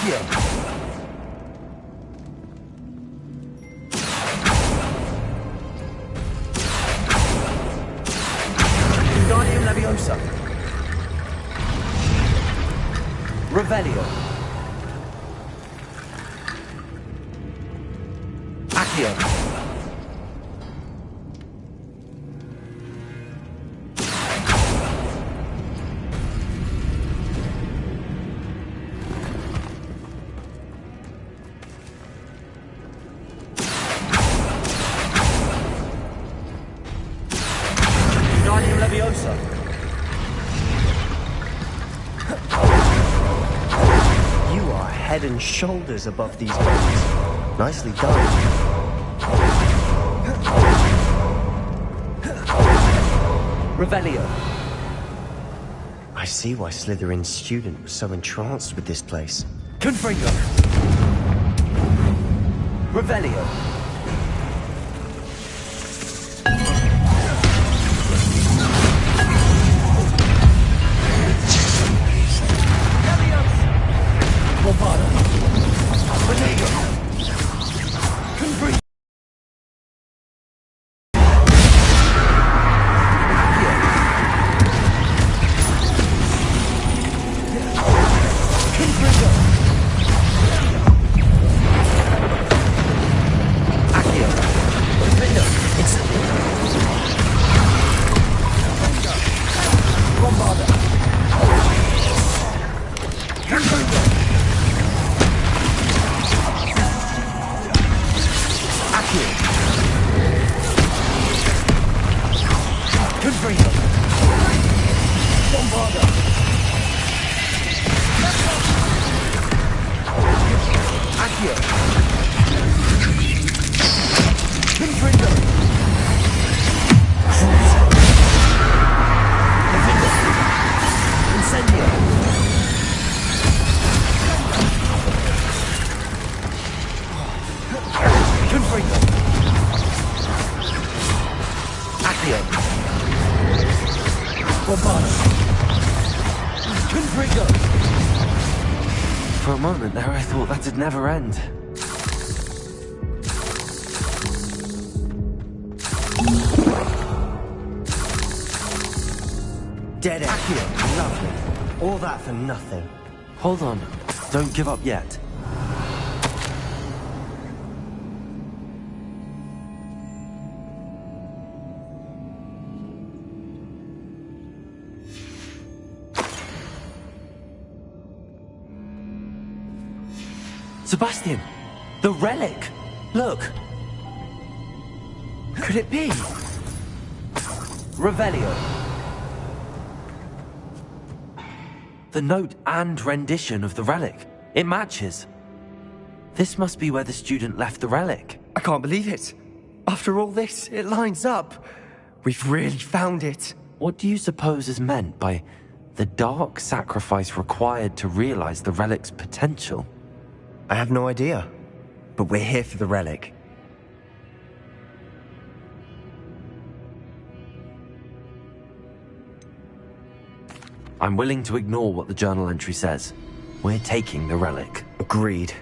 Accio. Wingardium Leviosa. Revelio. Accio. You are head and shoulders above these guys. Nicely done. Revelio. I see why Slytherin's student was so entranced with this place. Confringo. Revelio. For a moment there, I thought that'd never end. Dead end. Lovely. All that for nothing. Hold on. Don't give up yet. Sebastian! The relic! Look! Could it be? Revelio. The note and rendition of the relic. It matches. This must be where the student left the relic. I can't believe it. After all this, it lines up. We've really found it. What do you suppose is meant by the dark sacrifice required to realize the relic's potential? I have no idea, but we're here for the relic. I'm willing to ignore what the journal entry says. We're taking the relic. Agreed.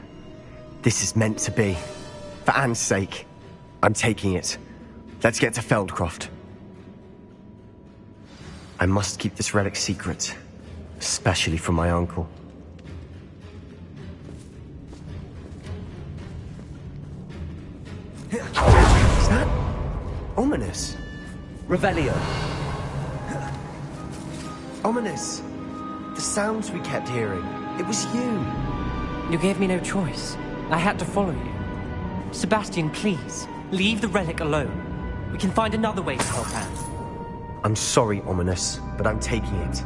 This is meant to be. For Anne's sake, I'm taking it. Let's get to Feldcroft. I must keep this relic secret, especially from my uncle. Is that ominous? Revelio. Ominous. The sounds we kept hearing. It was you. You gave me no choice. I had to follow you. Sebastian, please, leave the relic alone. We can find another way to help Anne. I'm sorry, Ominous, but I'm taking it.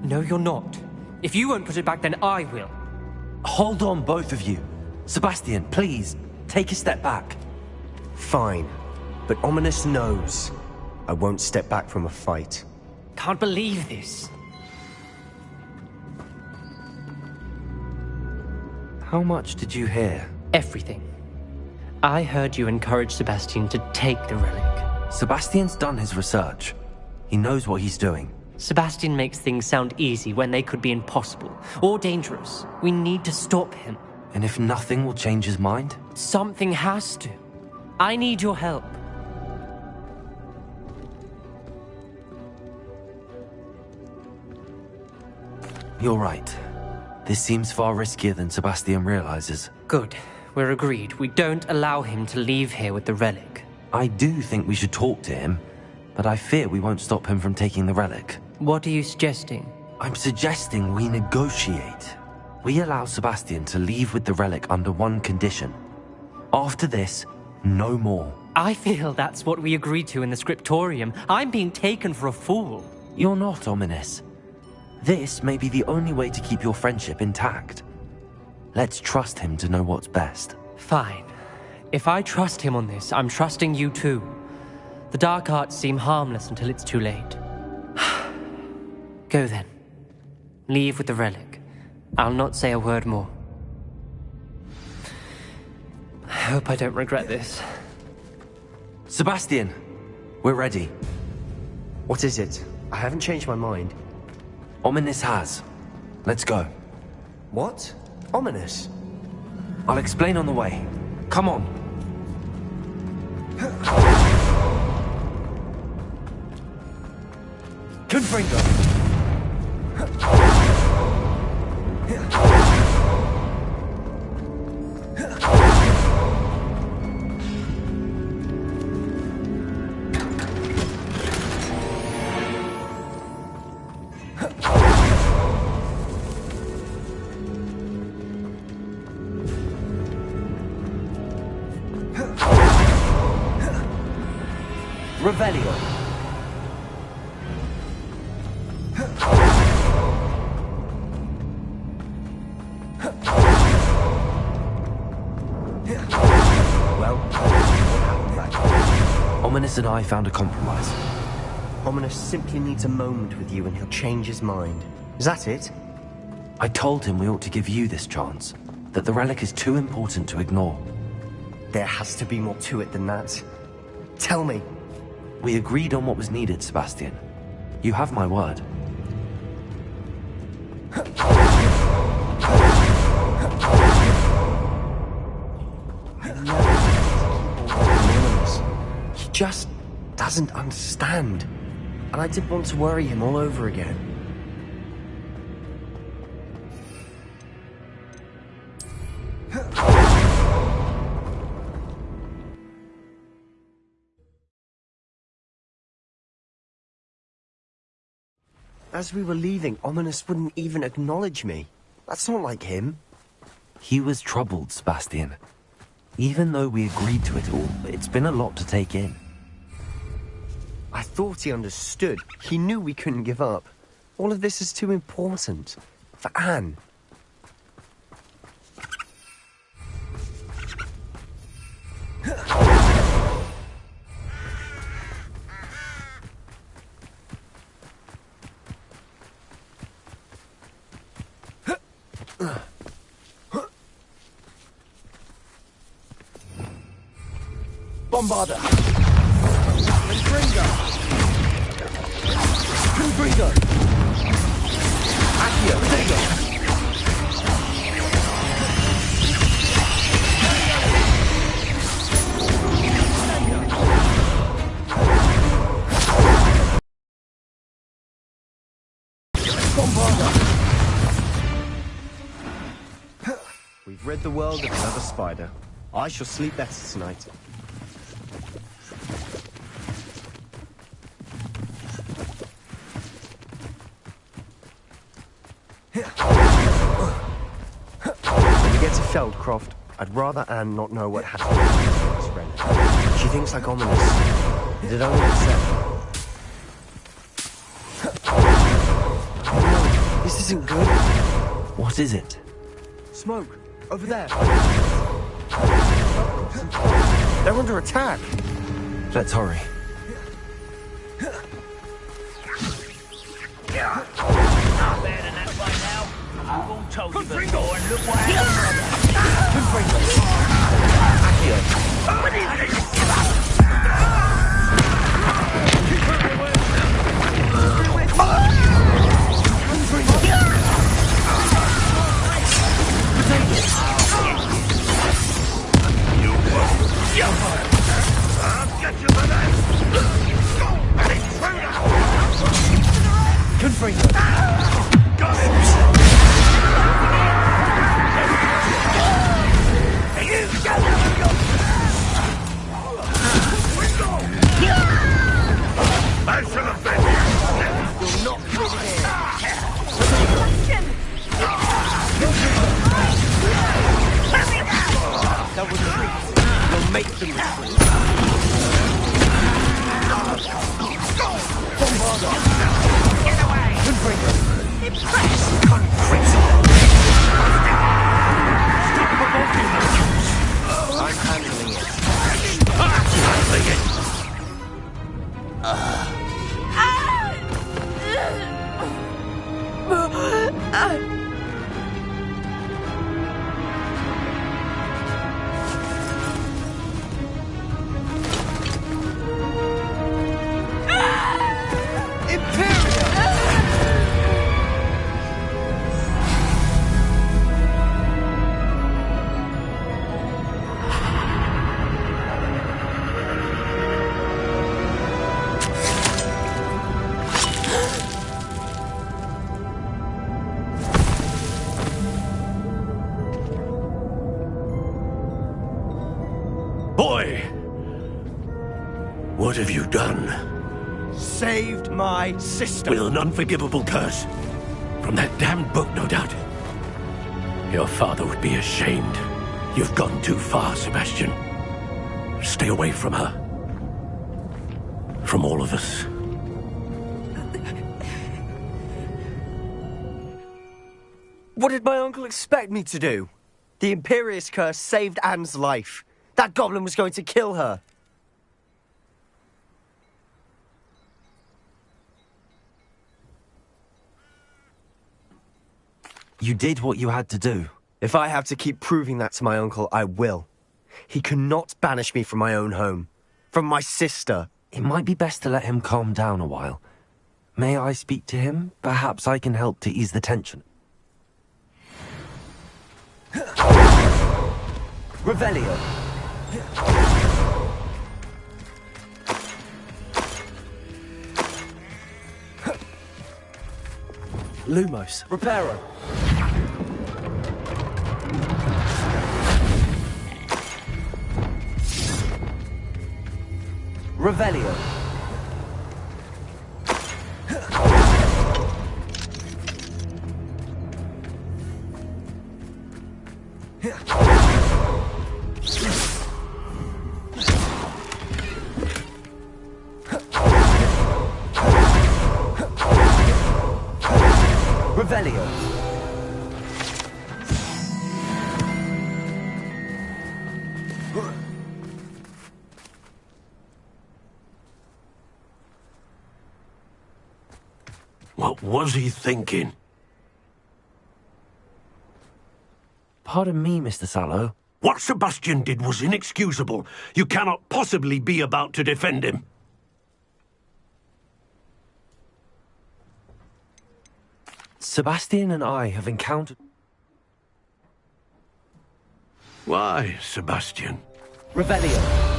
No, you're not. If you won't put it back, then I will. Hold on, both of you. Sebastian, please, take a step back. Fine, but Ominous knows I won't step back from a fight. Can't believe this. How much did you hear? Everything. I heard you encourage Sebastian to take the relic. Sebastian's done his research. He knows what he's doing. Sebastian makes things sound easy when they could be impossible or dangerous. We need to stop him. And if nothing will change his mind? Something has to. I need your help. You're right. This seems far riskier than Sebastian realizes. Good. We're agreed. We don't allow him to leave here with the relic. I do think we should talk to him, but I fear we won't stop him from taking the relic. What are you suggesting? I'm suggesting we negotiate. We allow Sebastian to leave with the relic under one condition. After this, no more. I feel that's what we agreed to in the scriptorium. I'm being taken for a fool. You're not, Ominous. This may be the only way to keep your friendship intact. Let's trust him to know what's best. Fine. If I trust him on this, I'm trusting you too. The dark arts seem harmless until it's too late. Go then. Leave with the relic. I'll not say a word more. I hope I don't regret this. Sebastian, we're ready. What is it? I haven't changed my mind. Ominous has. Let's go. What? Ominous? I'll explain on the way. Come on. Confringo. Revelio. Well, what happened back then? Ominous and I found a compromise. Ominous simply needs a moment with you and he'll change his mind. Is that it? I told him we ought to give you this chance, that the relic is too important to ignore. There has to be more to it than that. Tell me. We agreed on what was needed, Sebastian. You have my word. He just doesn't understand. And I didn't want to worry him all over again. As we were leaving, Ominous wouldn't even acknowledge me. That's not like him. He was troubled, Sebastian. Even though we agreed to it all, it's been a lot to take in. I thought he understood. He knew we couldn't give up. All of this is too important. For Anne. Bombarder! Confringo! Confringo! Accio, Confringo! Bombarder! We've rid the world of another spider. I shall sleep better tonight. When we get to Feldcroft, I'd rather Anne not know what happened to his friend. She thinks like Ominous. It only upset. No, this isn't good. What is it? Smoke, over there. They're under attack. Let's hurry. Not bad enough by now. I've all told you before, and look what happened. Accio. make them retreat. Get away! Confringo. Impress! I'm handling it. Boy! What have you done? Saved my sister. With an unforgivable curse. From that damned book, no doubt. Your father would be ashamed. You've gone too far, Sebastian. Stay away from her. From all of us. What did my uncle expect me to do? The Imperious curse saved Anne's life. That goblin was going to kill her. You did what you had to do. If I have to keep proving that to my uncle, I will. He cannot banish me from my own home. From my sister. It might be best to let him calm down a while. May I speak to him? Perhaps I can help to ease the tension. Revelio. Lumos. Reparo. Revelio. Revelio. What was he thinking? Pardon me, Mr. Sallow. What Sebastian did was inexcusable. You cannot possibly be about to defend him. Sebastian and I have encountered... Why, Sebastian? Revelio.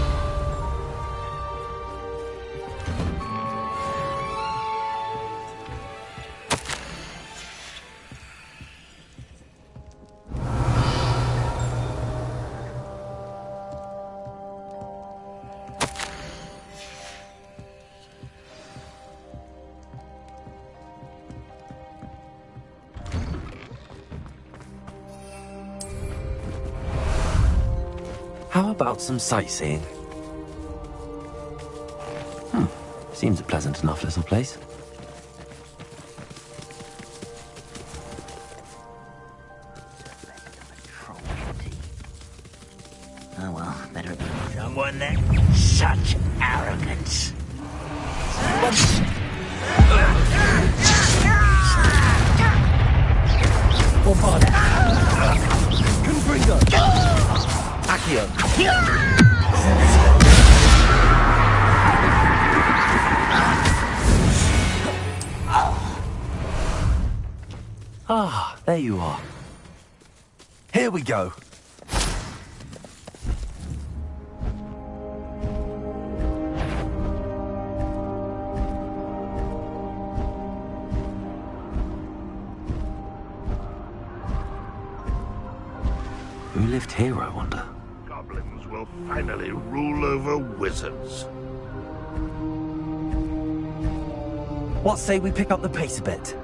How about some sightseeing? Seems a pleasant enough little place. Oh well, better it be someone then. Such arrogance. Bombarda. Confringo. Accio. Ah, there you are. Here we go. Who lived here, I wonder? Goblins will finally rule over wizards. What say we pick up the pace a bit?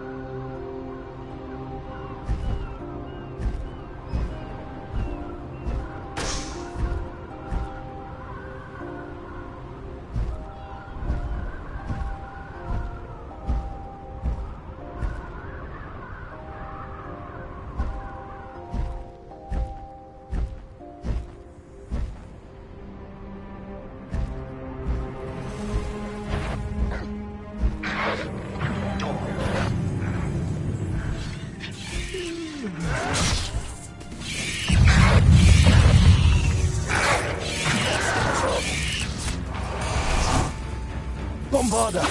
Bombarda!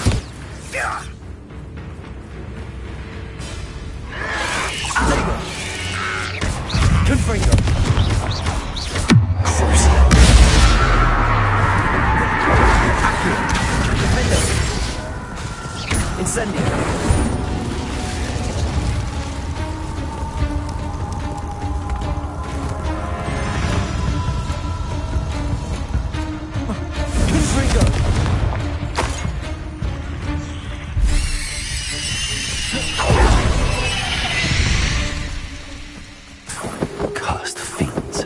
Confringo! Incendio! Confringo! Cursed fiends.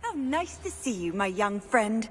How nice to see you, my young friend.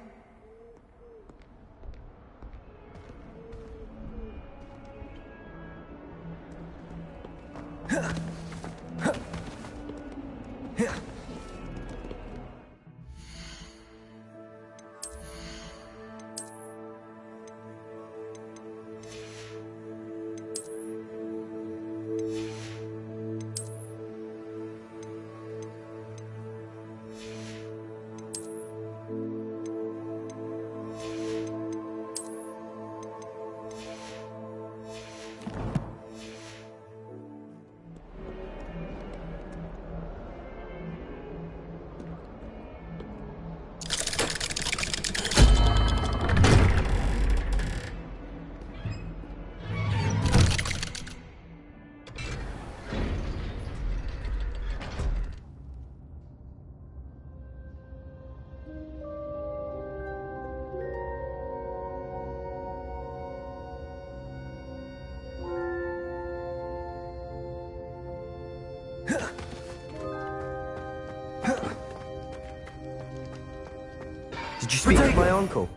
Did you speak with my uncle?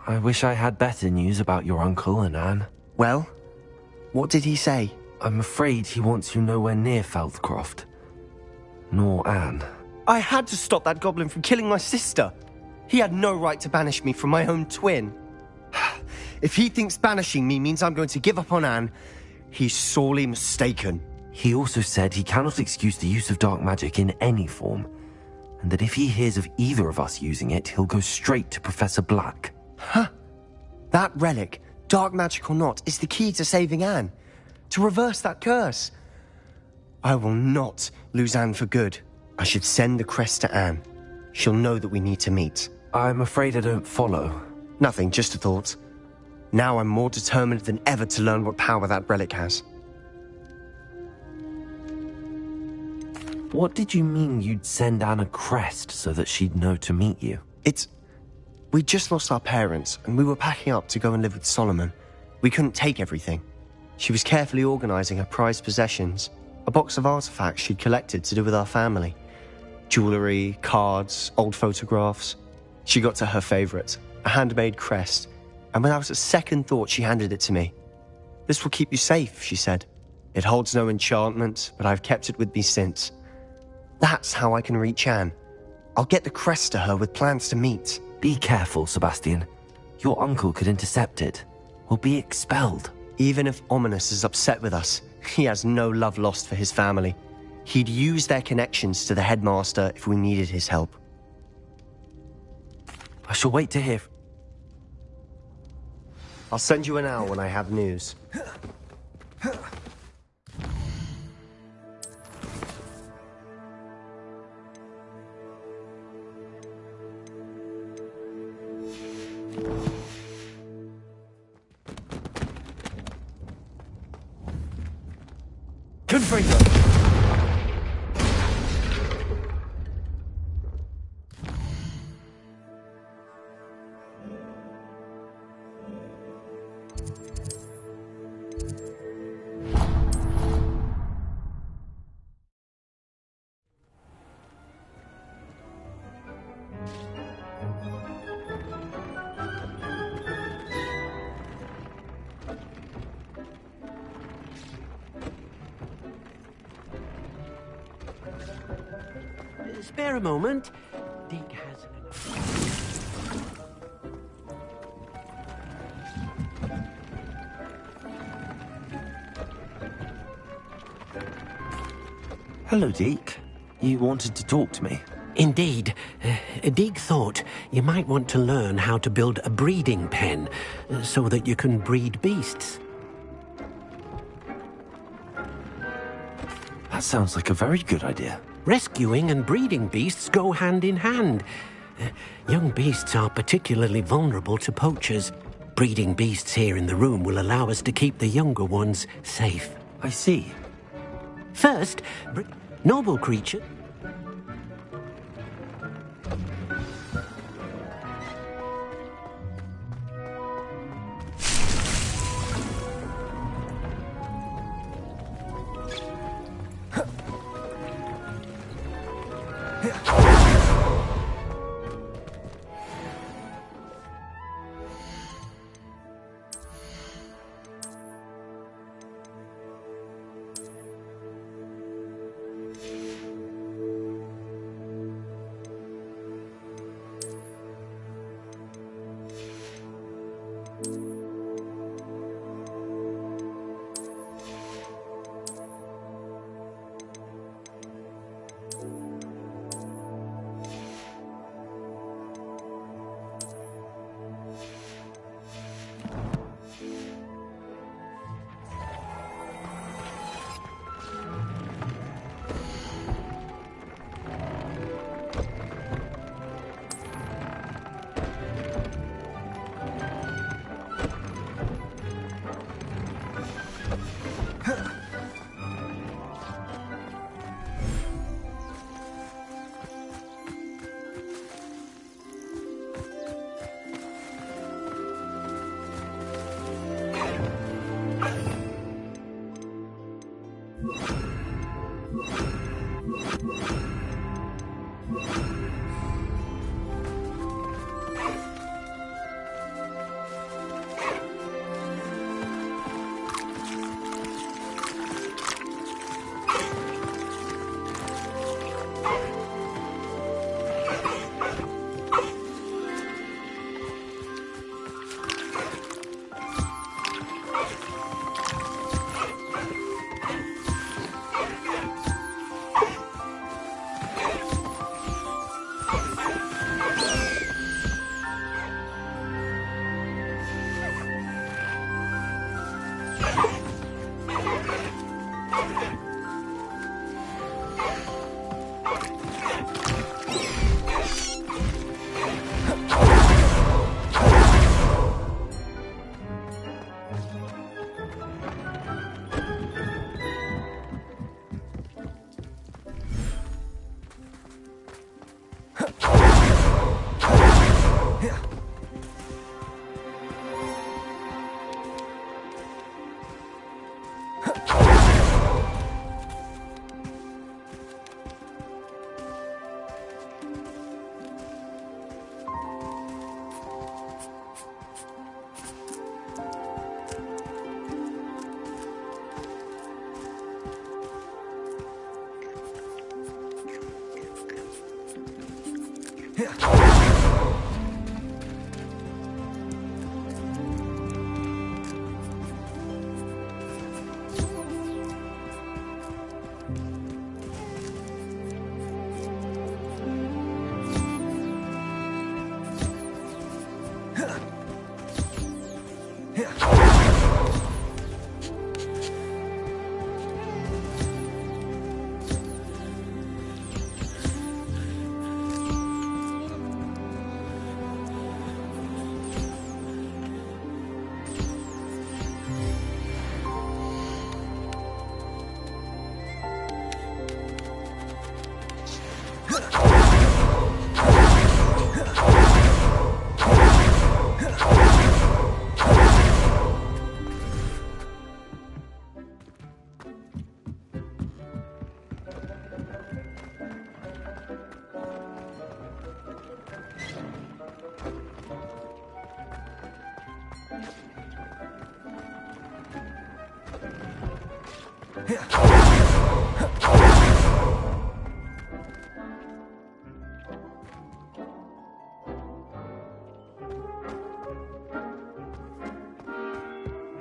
I wish I had better news about your uncle and Anne. Well, what did he say? I'm afraid he wants you nowhere near Feldcroft. Nor Anne. I had to stop that goblin from killing my sister. He had no right to banish me from my own twin. If he thinks banishing me means I'm going to give up on Anne, he's sorely mistaken. He also said he cannot excuse the use of dark magic in any form, and that if he hears of either of us using it, he'll go straight to Professor Black. Huh. That relic, dark magic or not, is the key to saving Anne. To reverse that curse. I will not lose Anne for good. I should send the crest to Anne. She'll know that we need to meet. I'm afraid I don't follow. Nothing, just a thought. Now I'm more determined than ever to learn what power that relic has. What did you mean you'd send Anne a crest so that she'd know to meet you? We just lost our parents, and we were packing up to go and live with Solomon. We couldn't take everything. She was carefully organizing her prized possessions, a box of artifacts she'd collected to do with our family. Jewelry, cards, old photographs. She got to her favorite, a handmade crest, and without a second thought she handed it to me. "This will keep you safe," she said. "It holds no enchantment, but I've kept it with me since. That's how I can reach Anne. I'll get the crest to her with plans to meet." Be careful, Sebastian. Your uncle could intercept it. We'll be expelled. Even if Ominous is upset with us, he has no love lost for his family. He'd use their connections to the headmaster if we needed his help. I shall wait to hear. I'll send you an hour when I have news. Confringo! spare a moment? Dig has an... Hello, Deke. You wanted to talk to me? Indeed. Deek thought you might want to learn how to build a breeding pen so that you can breed beasts. That sounds like a very good idea. Rescuing and breeding beasts go hand in hand. Young beasts are particularly vulnerable to poachers. Breeding beasts here in the room will allow us to keep the younger ones safe. I see. First, noble creature.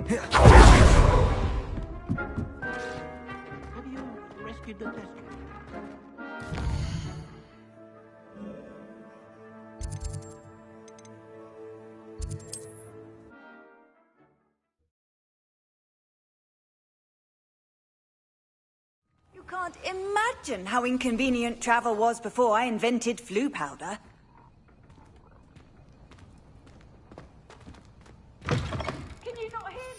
Have you rescued the tester? You can't imagine how inconvenient travel was before I invented flu powder. Can you not hear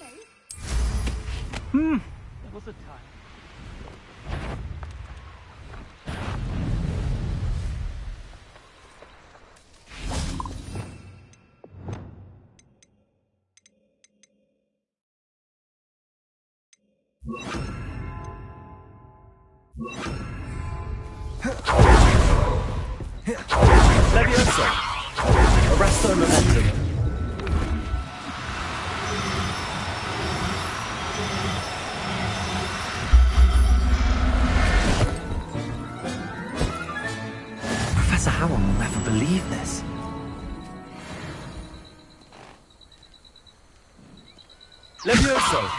me? There was a time. Levioso! Arresto momentum. Professor Howell will never believe this. Levioso!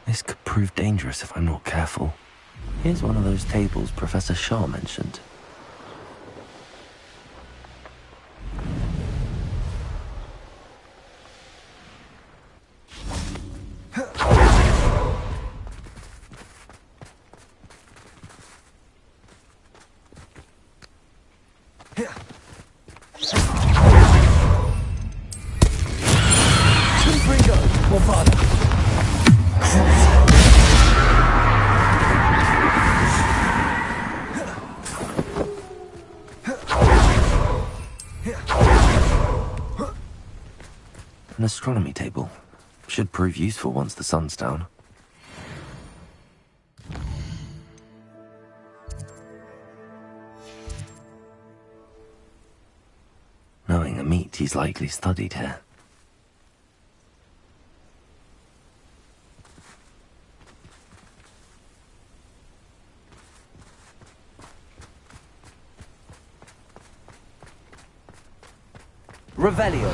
This could prove dangerous if I'm not careful. Here's one of those tables Professor Shaw mentioned. An astronomy table. Should prove useful once the sun's down. Knowing Amit, he's likely studied here. Revelio.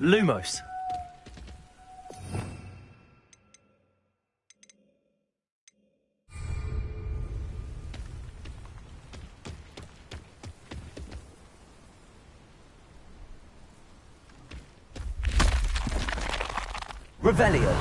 Lumos. Revelio.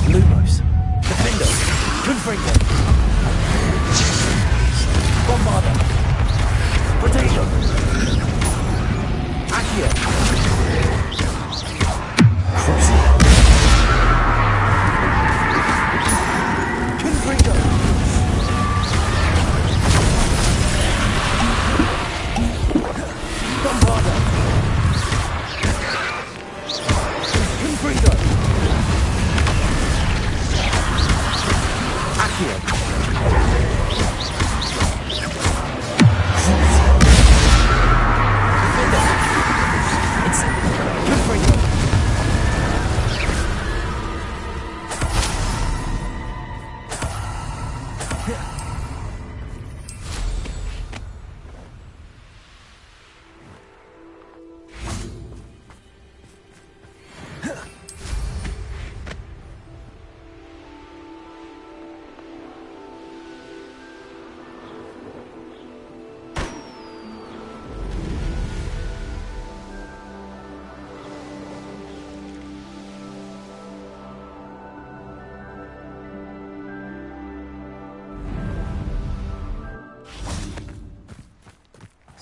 Lumos. Defendo. Confringo. Bombarda. Potato. Accio. Cruising. Confringo.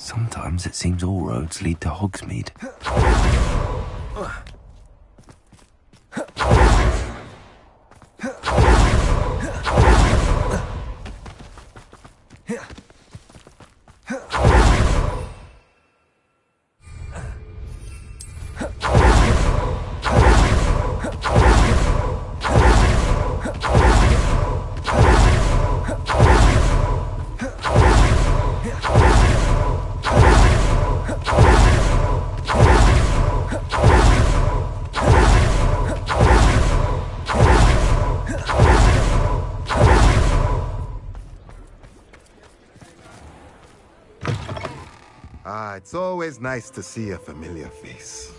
Sometimes it seems all roads lead to Hogsmeade. It's always nice to see a familiar face.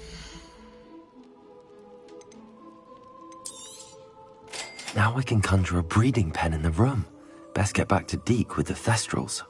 Now we can conjure a breeding pen in the room. Best get back to Deke with the Thestrals.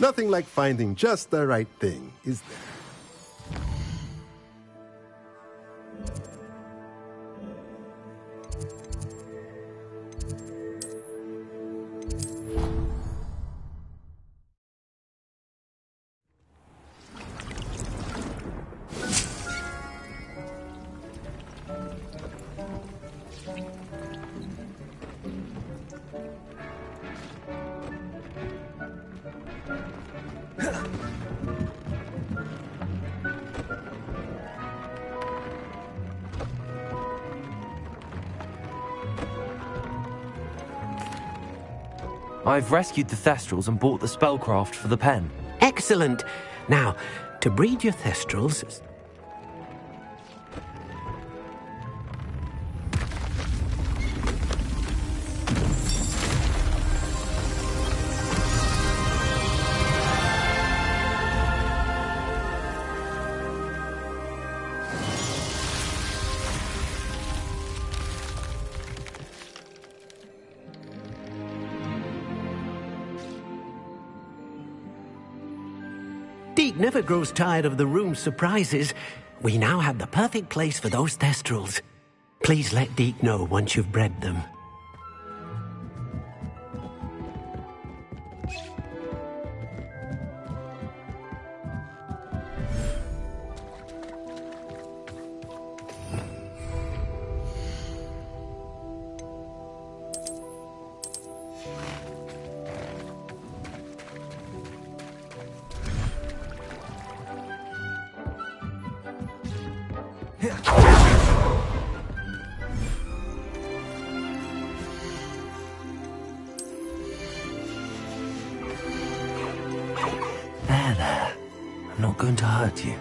Nothing like finding just the right thing, is there? I've rescued the Thestrals and bought the spellcraft for the pen. Excellent. Now, to breed your Thestrals... Deke never grows tired of the room's surprises. We now have the perfect place for those Thestrals. Please let Deke know once you've bred them. There. I'm not going to hurt you.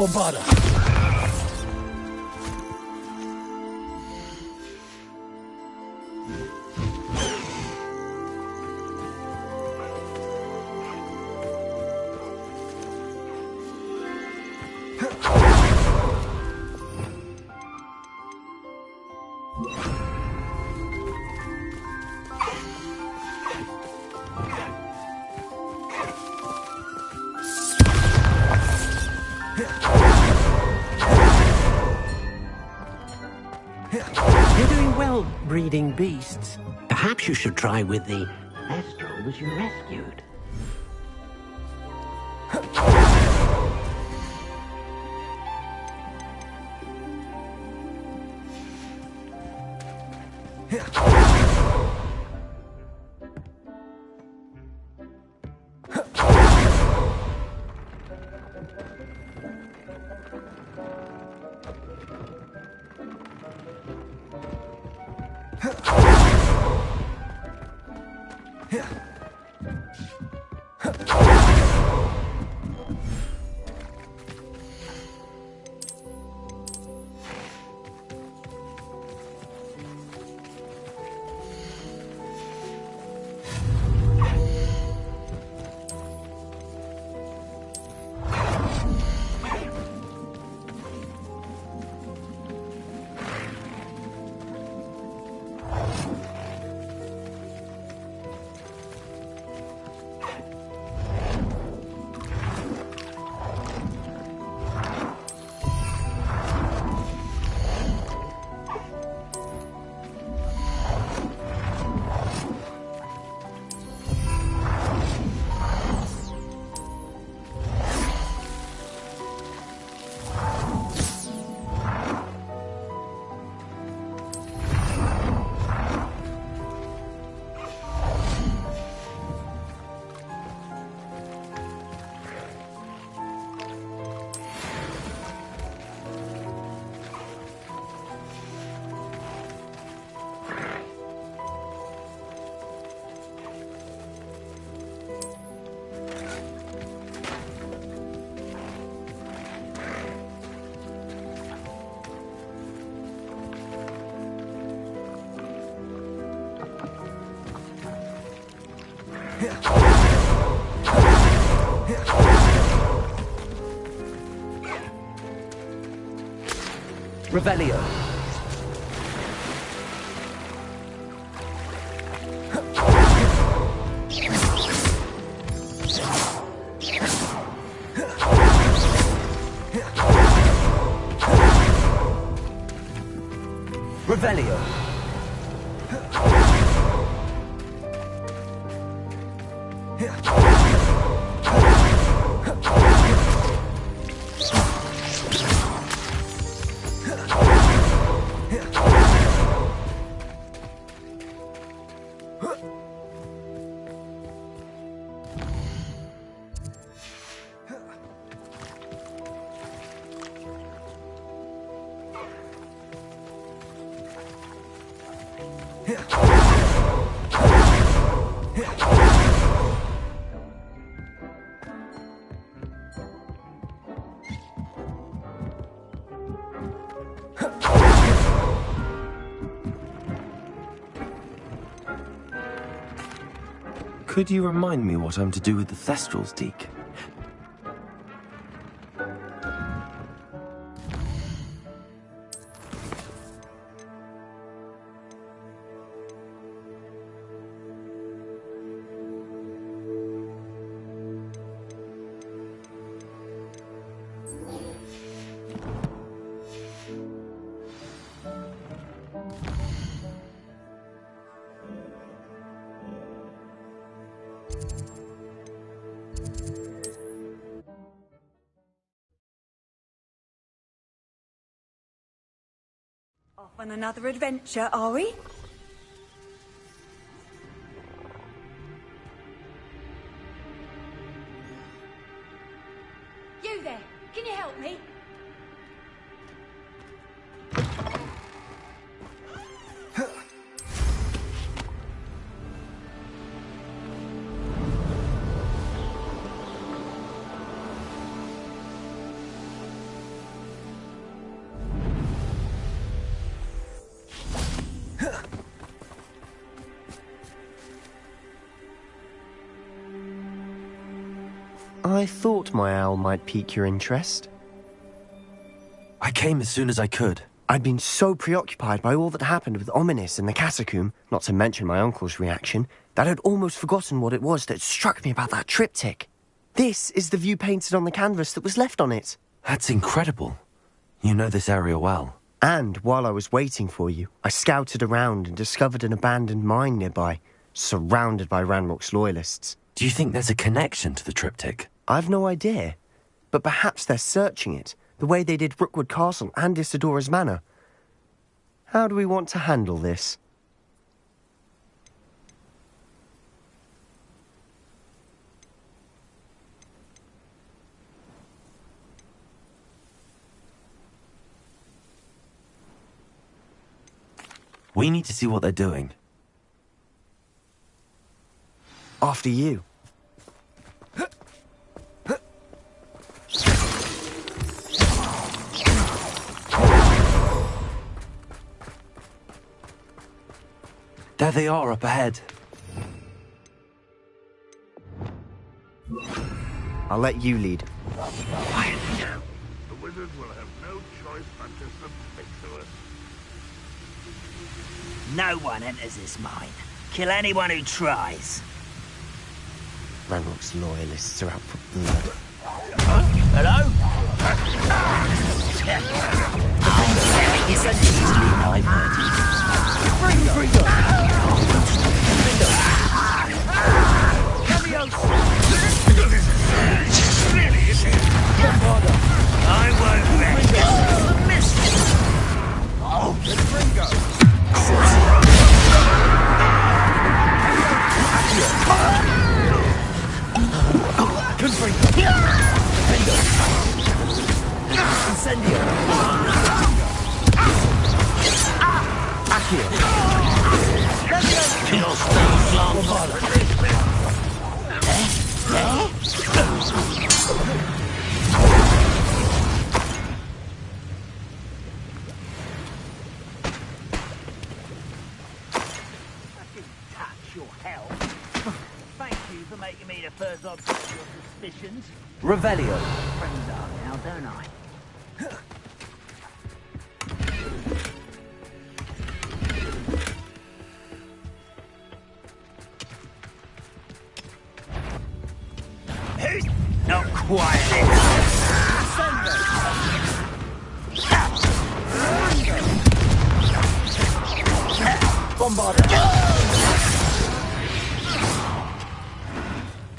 Bombada. You're doing well, breeding beasts. Perhaps you should try with the Thestrals you rescued. Revelio. Revelio. Could you remind me what I'm to do with the Thestrals, Deke? Off on another adventure, are we? You there, can you help me? I thought my owl might pique your interest. I came as soon as I could. I'd been so preoccupied by all that happened with Ominis and the catacomb, not to mention my uncle's reaction, that I'd almost forgotten what it was that struck me about that triptych. This is the view painted on the canvas that was left on it. That's incredible. You know this area well. And while I was waiting for you, I scouted around and discovered an abandoned mine nearby, surrounded by Ranrock's loyalists. Do you think there's a connection to the triptych? I've no idea, but perhaps they're searching it, the way they did Rookwood Castle and Isidora's Manor. How do we want to handle this? We need to see what they're doing. After you. There they are, up ahead. I'll let you lead. Quietly now. The wizard will have no choice but to submit to us. No one enters this mine. Kill anyone who tries. Ranrock's loyalists are out for blood. Hello? It's an easily diverted. I won't let miss. Oh, making me the first object of your suspicions. Revelio. Friends are now, don't I? Who's not quiet?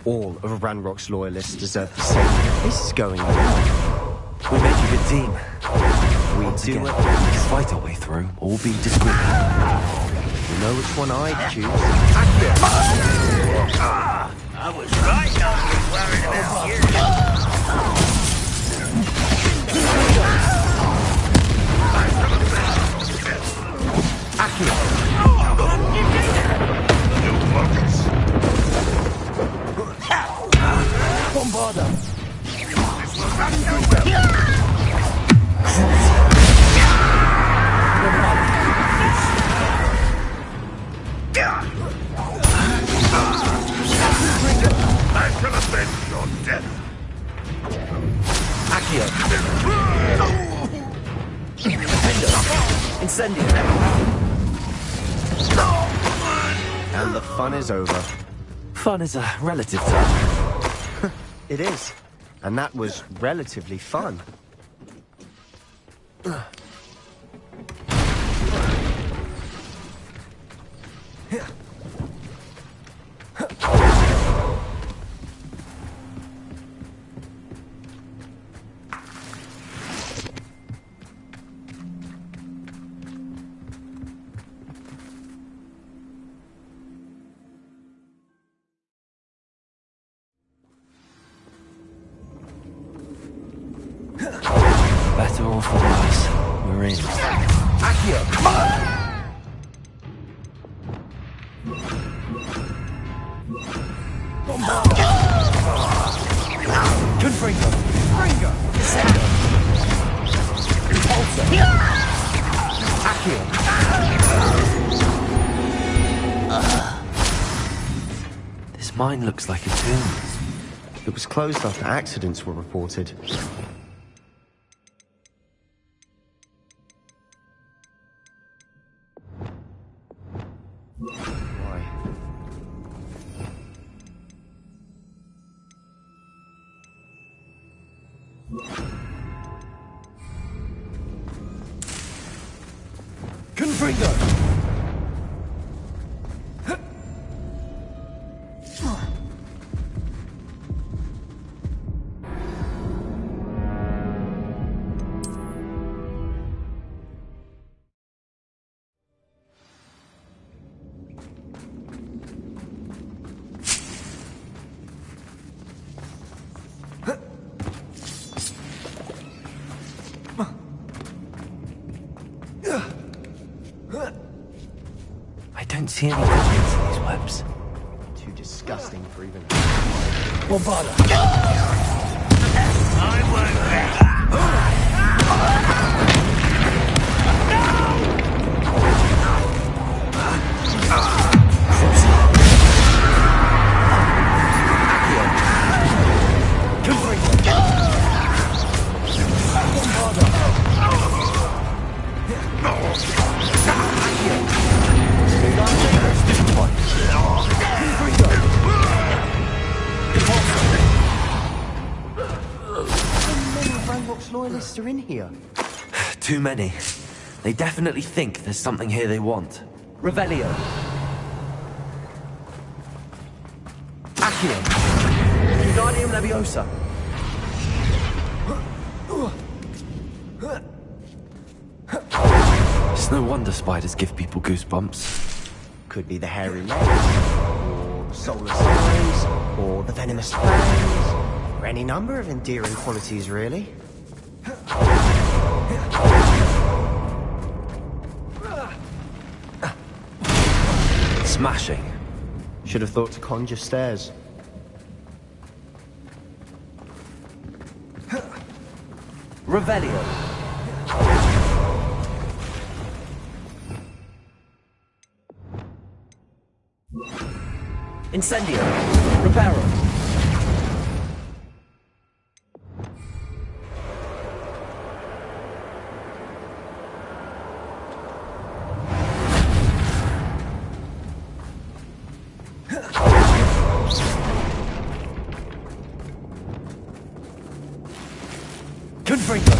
All of Ranrock's loyalists deserve the same. This is going well. We make a good team. We Once do again, it. fight our way through, or be discreet. You know which one I'd choose. I was right not to be worried about you. Bombarda. I shall avenge your death. Accio. Defender. Incendio. And the fun is over. Fun is a relative term. It is. And that was relatively fun. Better or for worse, we're in. Accio. Bombarda. Confringo. Fringo. Descendo. Repulsor. Accio. This mine looks like a tomb. It was closed after accidents were reported. Why? Confringo! I don't see any goblins in these webs. Too disgusting for even... Bombarda! I won't Loyalists are in here. Too many. They definitely think there's something here they want. Revelio. Accio. Wingardium Leviosa. It's no wonder spiders give people goosebumps. Could be the hairy legs, or the soulless eyes, or the venomous fangs, or any number of endearing qualities, really. Smashing. Should have thought to conjure stairs. Revelio. Incendio. Reparo. Confringo.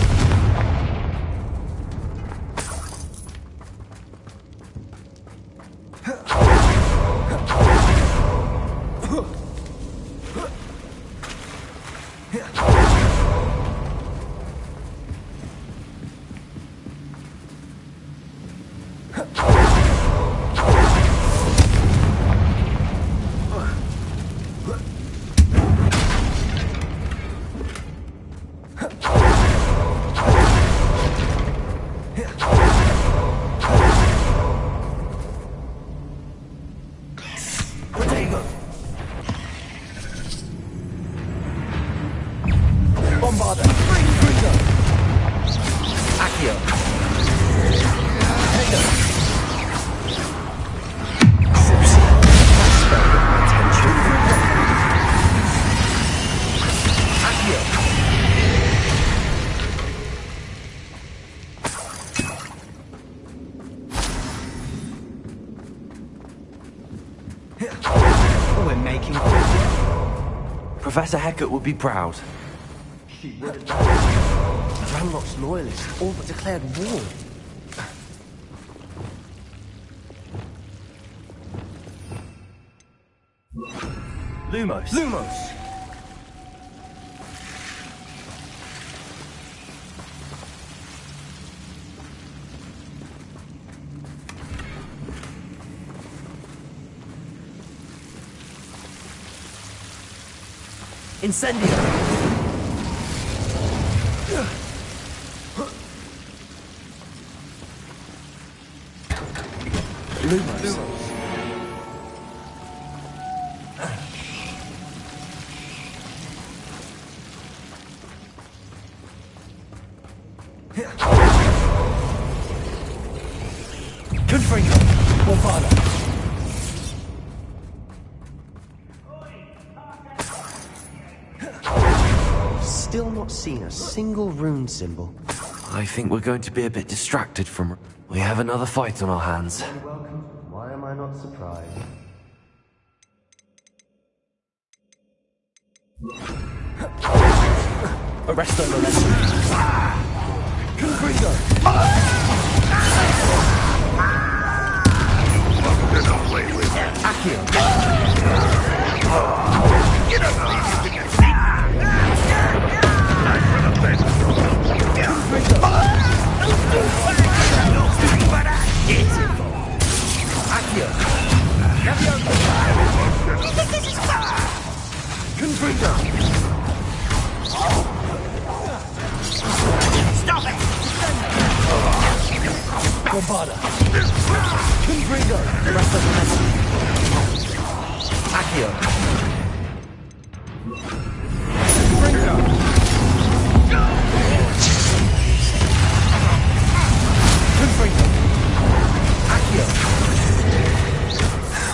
Bombarda. Confringo. Accio. Tego. Accio. We're making... Professor Hecat would be proud. He would have done. Ranrock's loyalists all but declared war. Lumos. Lumos! Incendio. Lumos. Confringo. Bombarda. not seen a single rune symbol. I think we're going to be a bit distracted from... We have another fight on our hands. Welcome. Why am I not surprised? Arresto Molesta. Confringo. Accio. You don't need to get beat. Time for the best. Confringo. Accio. You think this is fun? Confringo. Stop it! Bombarda. Confringo. Arresto Molesta. Accio. Confringo. Accio.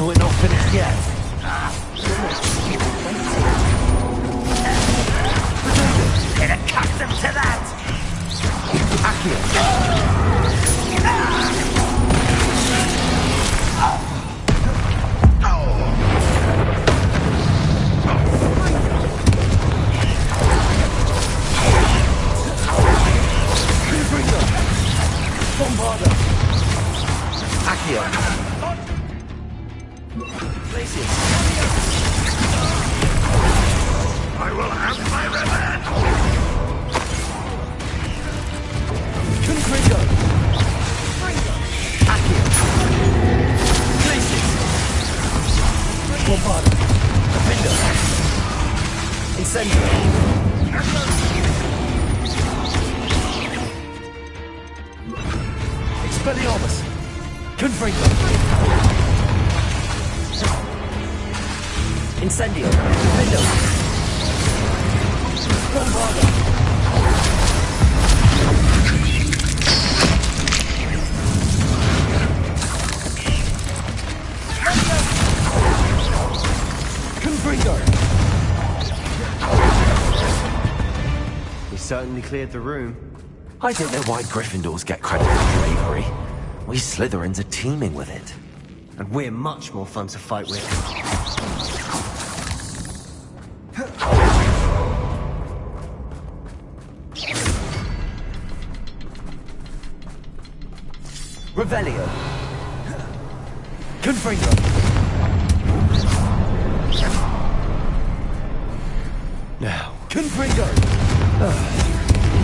We're not finished yet. Get accustomed to that! Accio. Confringo. Bombarda. Accio. Glacius. I will have my revenge. Confringo. Accio. Glacius. Bombarda. Window. Incendio. Expelliarmus. Confringo. Incendio. Window. Bombarda. Confringo. We certainly cleared the room. I don't know why Gryffindors get credit for bravery. We Slytherins are teeming with it. And we're much more fun to fight with. Revelio. Confringo. Now, Confringo.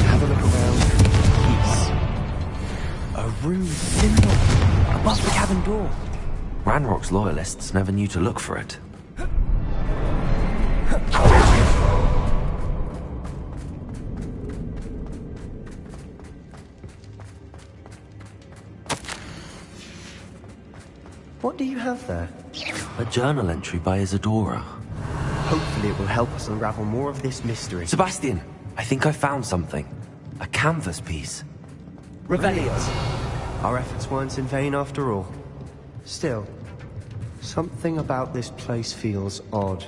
have a look around. Peace. A rune symbol above the cabin door. Ranrock's loyalists never knew to look for it. What do you have there? A journal entry by Isadora. Hopefully it will help us unravel more of this mystery. Sebastian, I think I found something. A canvas piece. Revelio. Our efforts weren't in vain after all. Still, something about this place feels odd.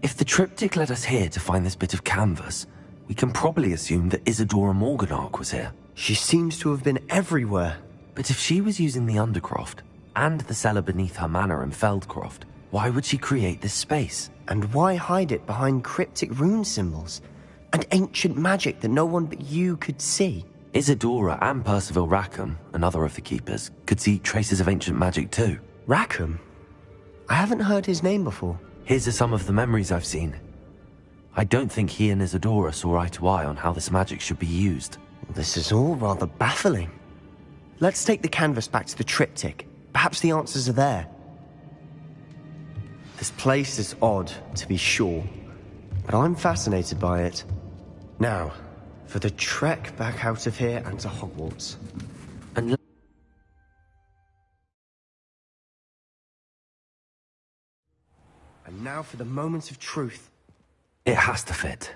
If the triptych led us here to find this bit of canvas, we can probably assume that Isadora Morganach was here. She seems to have been everywhere. But if she was using the Undercroft, and the cellar beneath her manor in Feldcroft, why would she create this space? And why hide it behind cryptic rune symbols? And ancient magic that no one but you could see? Isadora and Percival Rackham, another of the Keepers, could see traces of ancient magic too. Rackham? I haven't heard his name before. Here's some of the memories I've seen. I don't think he and Isadora saw eye to eye on how this magic should be used. This is all rather baffling. Let's take the canvas back to the triptych. Perhaps the answers are there. This place is odd, to be sure, but I'm fascinated by it. Now, for the trek back out of here and to Hogwarts. And now for the moment of truth. it has to fit.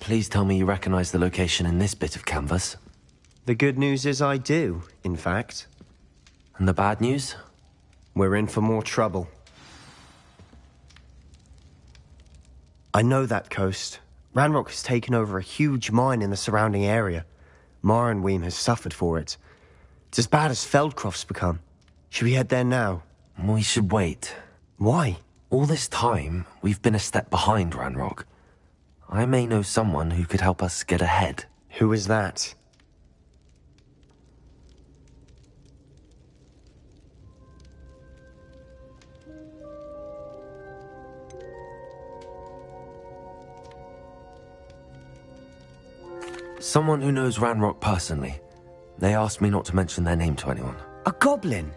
Please tell me you recognize the location in this bit of canvas. The good news is I do, in fact. And the bad news? We're in for more trouble. I know that coast. Ranrock has taken over a huge mine in the surrounding area. Marrenweem has suffered for it. It's as bad as Feldcroft's become. Should we head there now? We should wait. Why? All this time, we've been a step behind Ranrock. I may know someone who could help us get ahead. Who is that? Someone who knows Ranrock personally. They asked me not to mention their name to anyone. A goblin?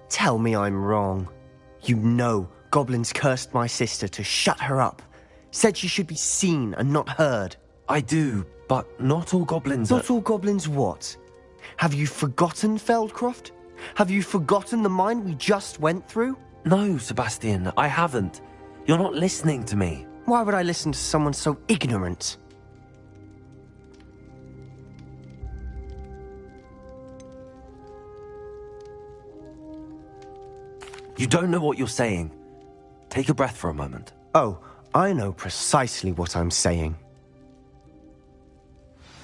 Tell me I'm wrong. You know goblins cursed my sister to shut her up. Said she should be seen and not heard. I do, but not all goblins Not all goblins what? Have you forgotten Feldcroft? Have you forgotten the mine we just went through? No, Sebastian, I haven't. You're not listening to me. Why would I listen to someone so ignorant? You don't know what you're saying. Take a breath for a moment. Oh, I know precisely what I'm saying.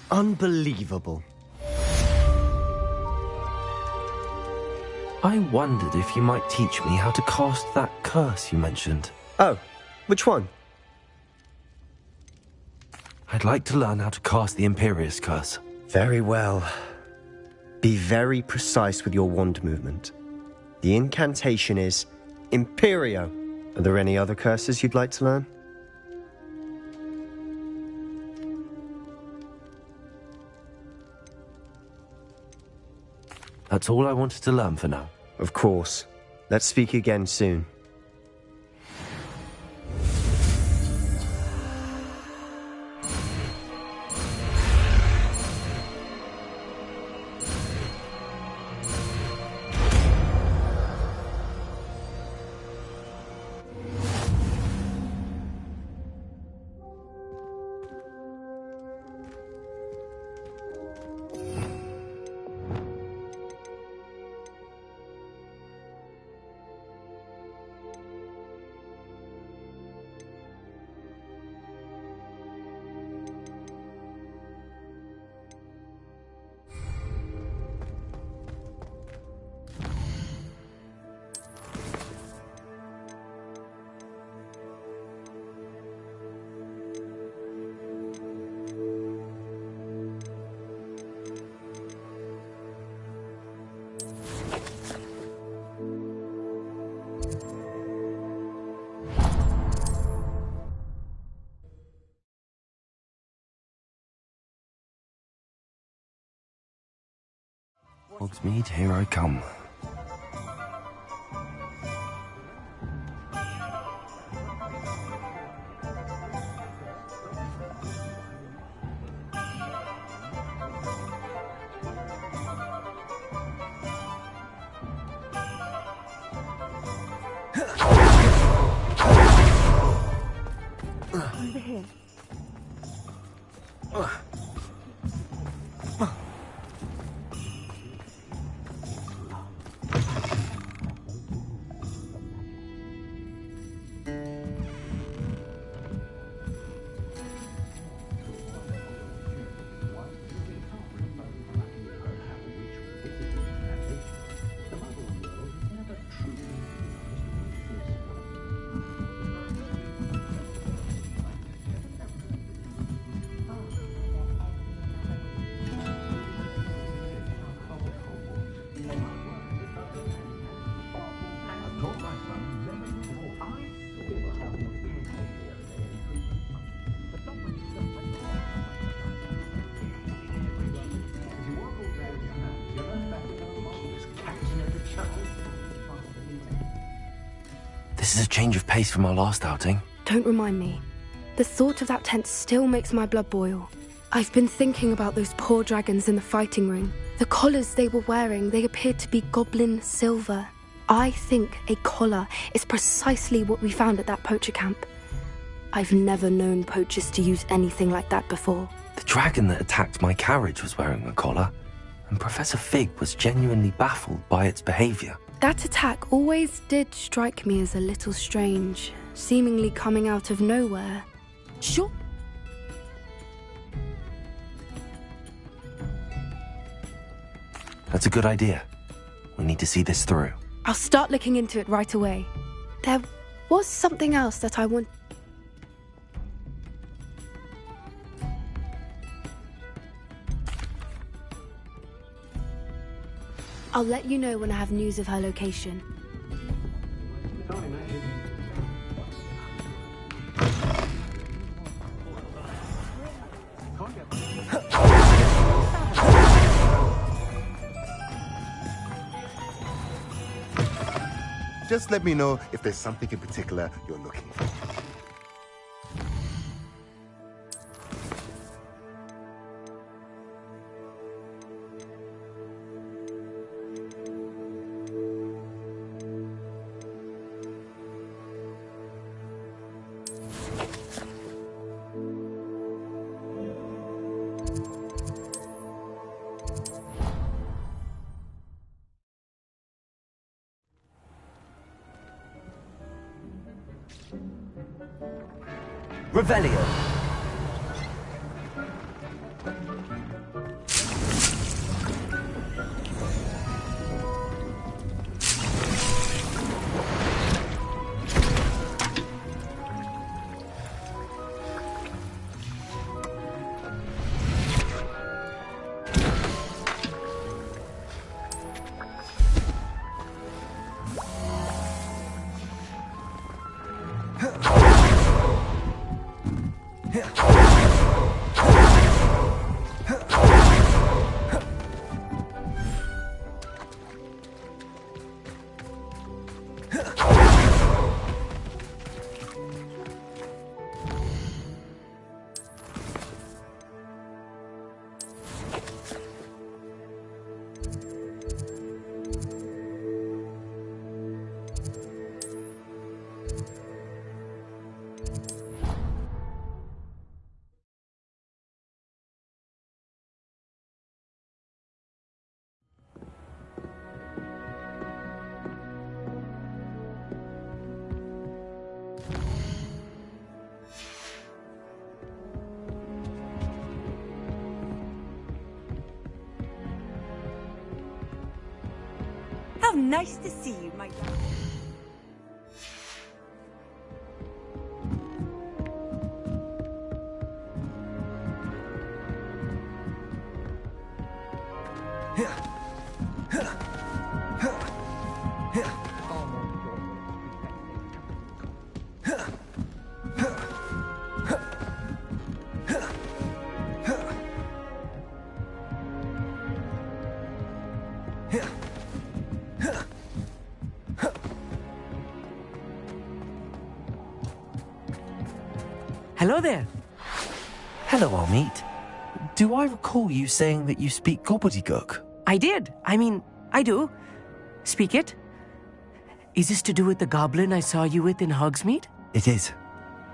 Unbelievable. I wondered if you might teach me how to cast that curse you mentioned. Oh, which one? I'd like to learn how to cast the Imperious Curse. Very well. Be very precise with your wand movement. The incantation is Imperio. Are there any other curses you'd like to learn? That's all I wanted to learn for now. Of course. Let's speak again soon. Hogsmeade, here I come. Over here. This is a change of pace from our last outing. Don't remind me. The thought of that tent still makes my blood boil. I've been thinking about those poor dragons in the fighting ring. The collars they were wearing, they appeared to be goblin silver. I think a collar is precisely what we found at that poacher camp. I've never known poachers to use anything like that before. The dragon that attacked my carriage was wearing a collar, and Professor Fig was genuinely baffled by its behavior. That attack always did strike me as a little strange, seemingly coming out of nowhere. Sure. That's a good idea. We need to see this through. I'll start looking into it right away. There was something else that I want... I'll let you know when I have news of her location. Just let me know if there's something in particular you're looking for. Revelio. How nice to see you, my love. Hello there. Hello, Almeet. Do I recall you saying that you speak gobbledygook? I did. I do. Speak it. Is this to do with the goblin I saw you with in Hogsmeade? It is.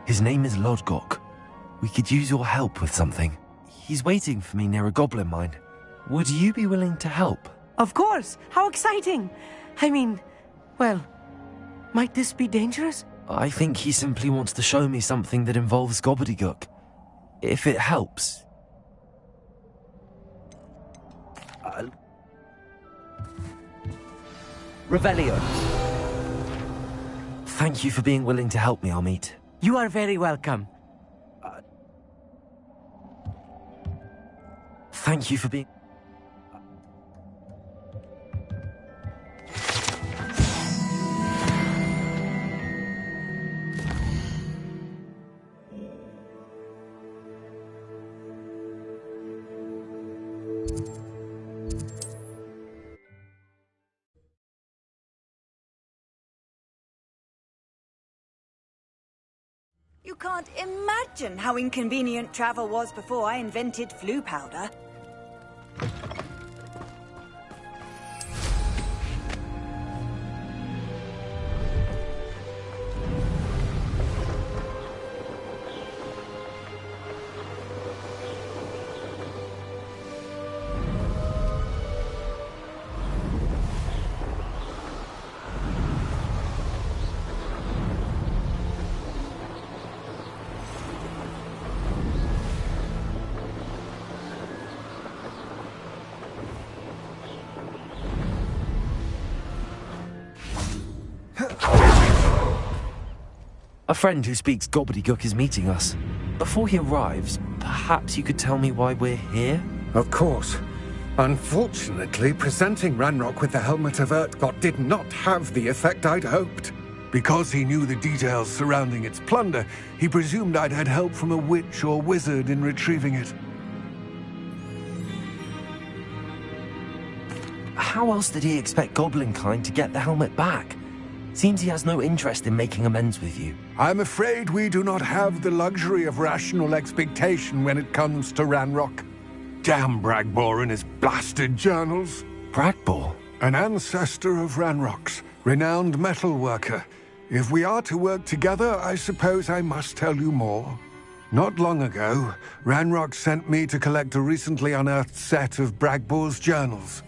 His name is Lodgok. We could use your help with something. He's waiting for me near a goblin mine. Would you be willing to help? Of course. How exciting. Well, might this be dangerous? I think he simply wants to show me something that involves gobbledygook. If it helps. Revelio. Thank you for being willing to help me, Almeet. You are very welcome. Thank you for being... You can't imagine how inconvenient travel was before I invented flu powder. A friend who speaks gobbledygook is meeting us. Before he arrives, perhaps you could tell me why we're here? Of course. Unfortunately, presenting Ranrock with the Helmet of Urtkot did not have the effect I'd hoped. Because he knew the details surrounding its plunder, he presumed I'd had help from a witch or wizard in retrieving it. How else did he expect Goblinkind to get the helmet back? Seems he has no interest in making amends with you. I'm afraid we do not have the luxury of rational expectation when it comes to Ranrock. Damn Bragbor and his blasted journals. Bragbor? An ancestor of Ranrock's, renowned metal worker. If we are to work together, I suppose I must tell you more. Not long ago, Ranrock sent me to collect a recently unearthed set of Bragbor's journals.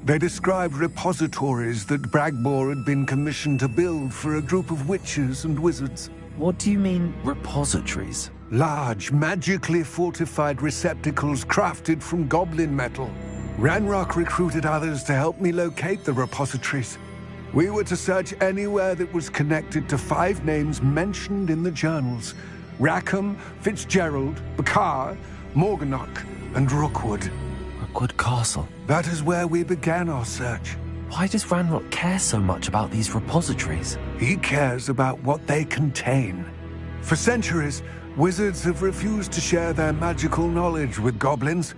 They described repositories that Bragbor had been commissioned to build for a group of witches and wizards. What do you mean, repositories? Large, magically fortified receptacles crafted from goblin metal. Ranrock recruited others to help me locate the repositories. We were to search anywhere that was connected to 5 names mentioned in the journals: Rackham, Fitzgerald, Bakar, Morganach, and Rookwood. Rookwood Castle? That is where we began our search. Why does Ranrock care so much about these repositories? He cares about what they contain. For centuries, wizards have refused to share their magical knowledge with goblins.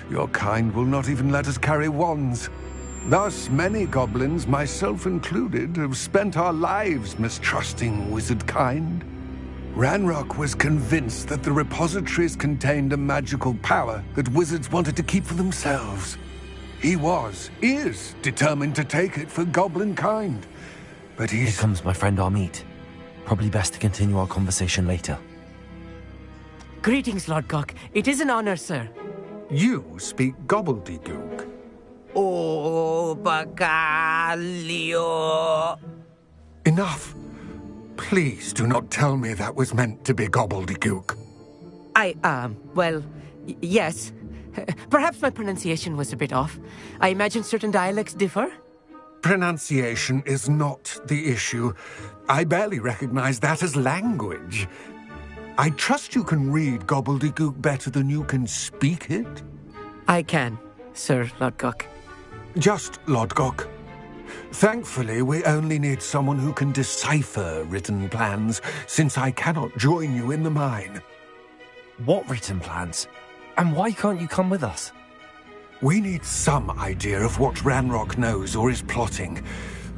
Your kind will not even let us carry wands. Thus, many goblins, myself included, have spent our lives mistrusting wizard kind. Ranrock was convinced that the repositories contained a magical power that wizards wanted to keep for themselves. He is determined to take it for goblin kind. But Here comes my friend Amit. Probably best to continue our conversation later. Greetings, Lord Cock. It is an honor, sir. You speak gobbledygook. Oh, Bacalio. Enough. Please do not tell me that was meant to be gobbledygook. Well, yes. Perhaps my pronunciation was a bit off. I imagine certain dialects differ? Pronunciation is not the issue. I barely recognize that as language. I trust you can read gobbledygook better than you can speak it? I can, Sir Lodgok. Just Lodgok. Thankfully, we only need someone who can decipher written plans, since I cannot join you in the mine. What written plans? And why can't you come with us? We need some idea of what Ranrock knows or is plotting.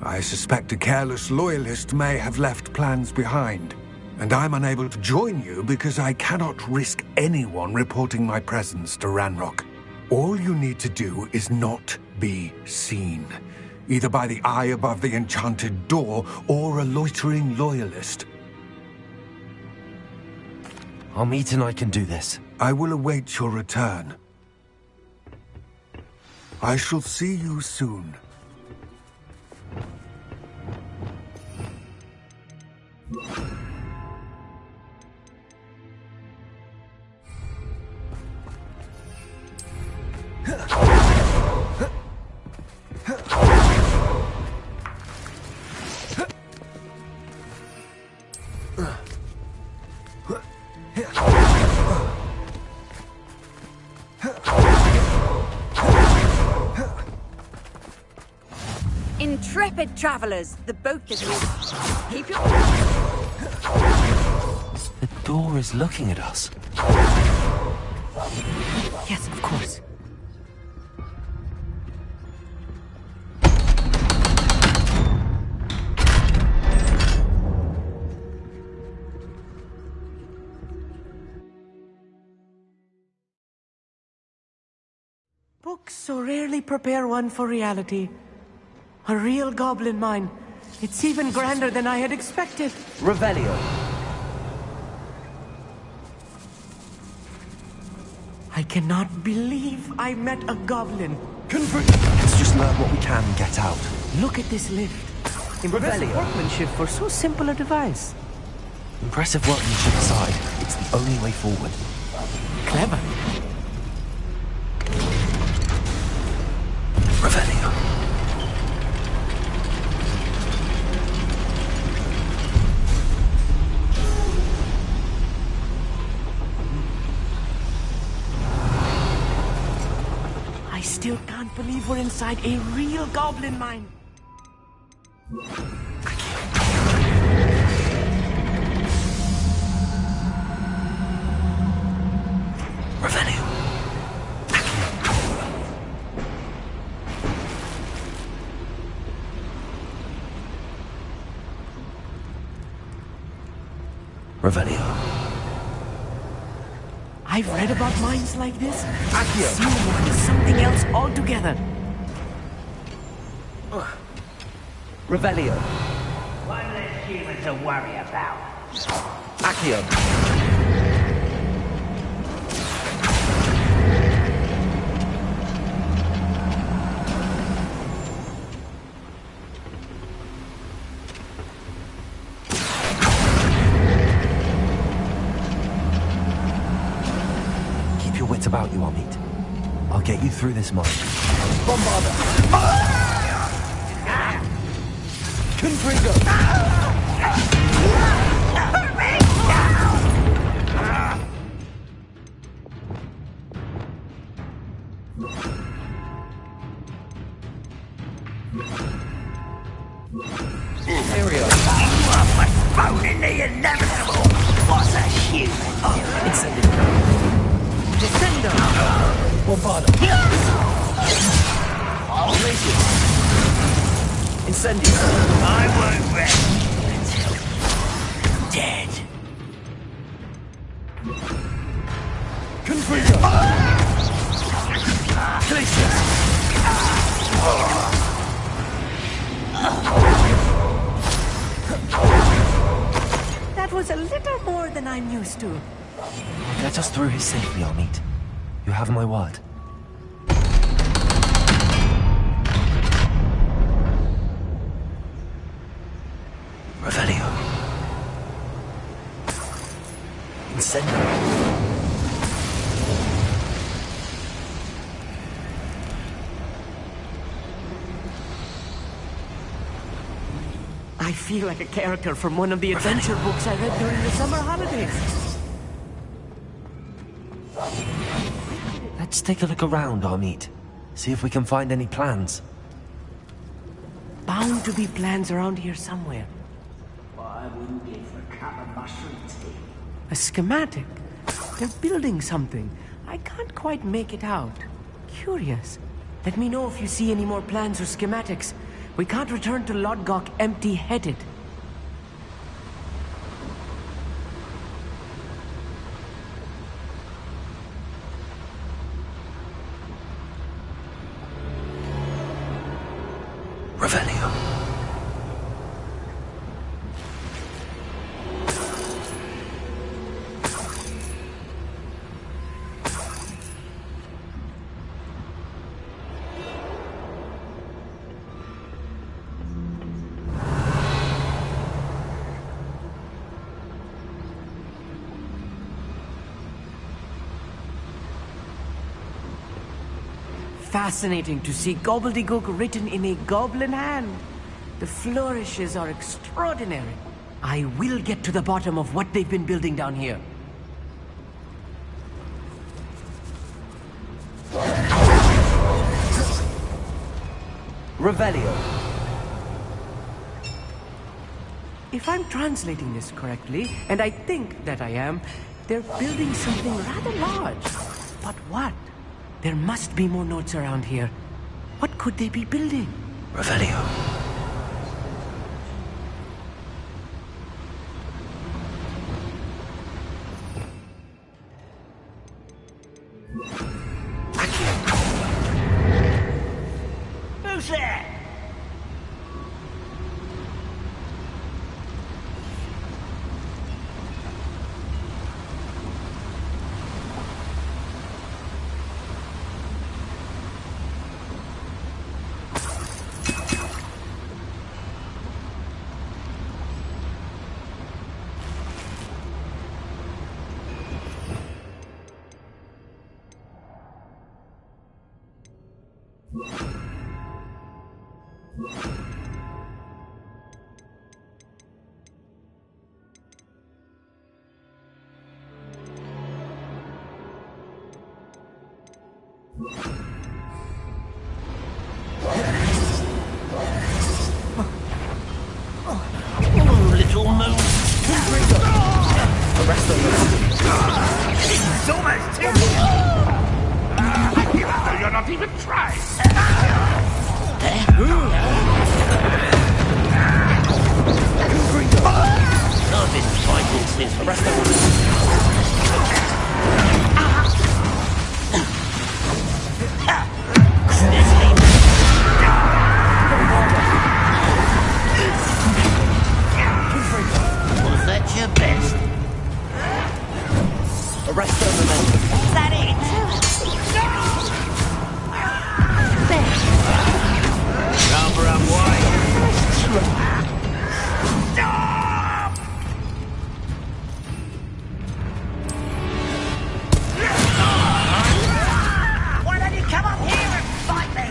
I suspect a careless loyalist may have left plans behind. And I'm unable to join you because I cannot risk anyone reporting my presence to Ranrock. All you need to do is not be seen, either by the eye above the enchanted door or a loitering loyalist. Amit and I can do this. I will await your return. I shall see you soon. Intrepid travelers, the boat that is... Keep your... The door is looking at us. Yes, of course. Books so rarely prepare one for reality. A real goblin mine. It's even grander than I had expected. Revelio. I cannot believe I met a goblin. Let's just learn what we can and get out. Look at this lift. Impressive workmanship for so simple a device. Impressive workmanship aside, it's the only way forward. Clever. Revelio. can't believe we're inside a real goblin mine. Revelio. Revelio. I've read about mines like this. This one is something else altogether. Revelio. One less human to worry about. Accio. Keep your wits about you, Amit. I'll get you through this mine. Bombarda. Confringo. Stereo. Postponing the inevitable. What's a human? Incendio. Defender. Bombarda. Glacius. Incendio. I won't rest until dead. Confringo. Glacius. That was a little more than I'm used to. Get us through here safely, Amit. You have my word. Revelio. Incendio. I feel like a character from one of the adventure books I read during the summer holidays. Let's take a look around, Amit. See if we can find any plans. Bound to be plans around here somewhere. I wouldn't give a cup of mushroom tea. A schematic. They're building something. I can't quite make it out. Curious. Let me know if you see any more plans or schematics. We can't return to Lodgok empty-headed. Revelio. Fascinating to see gobbledygook written in a goblin hand. The flourishes are extraordinary. I will get to the bottom of what they've been building down here. Revelio. If I'm translating this correctly, and I think that I am, they're building something rather large. But what? There must be more notes around here. What could they be building? Revelio. Who's there? Rest on the It's almost too You're not even trying. I've been fighting since Rest on the Was that your best? Arrest the momentum. Is that it? Cover up wide. Why don't you come up here and fight me?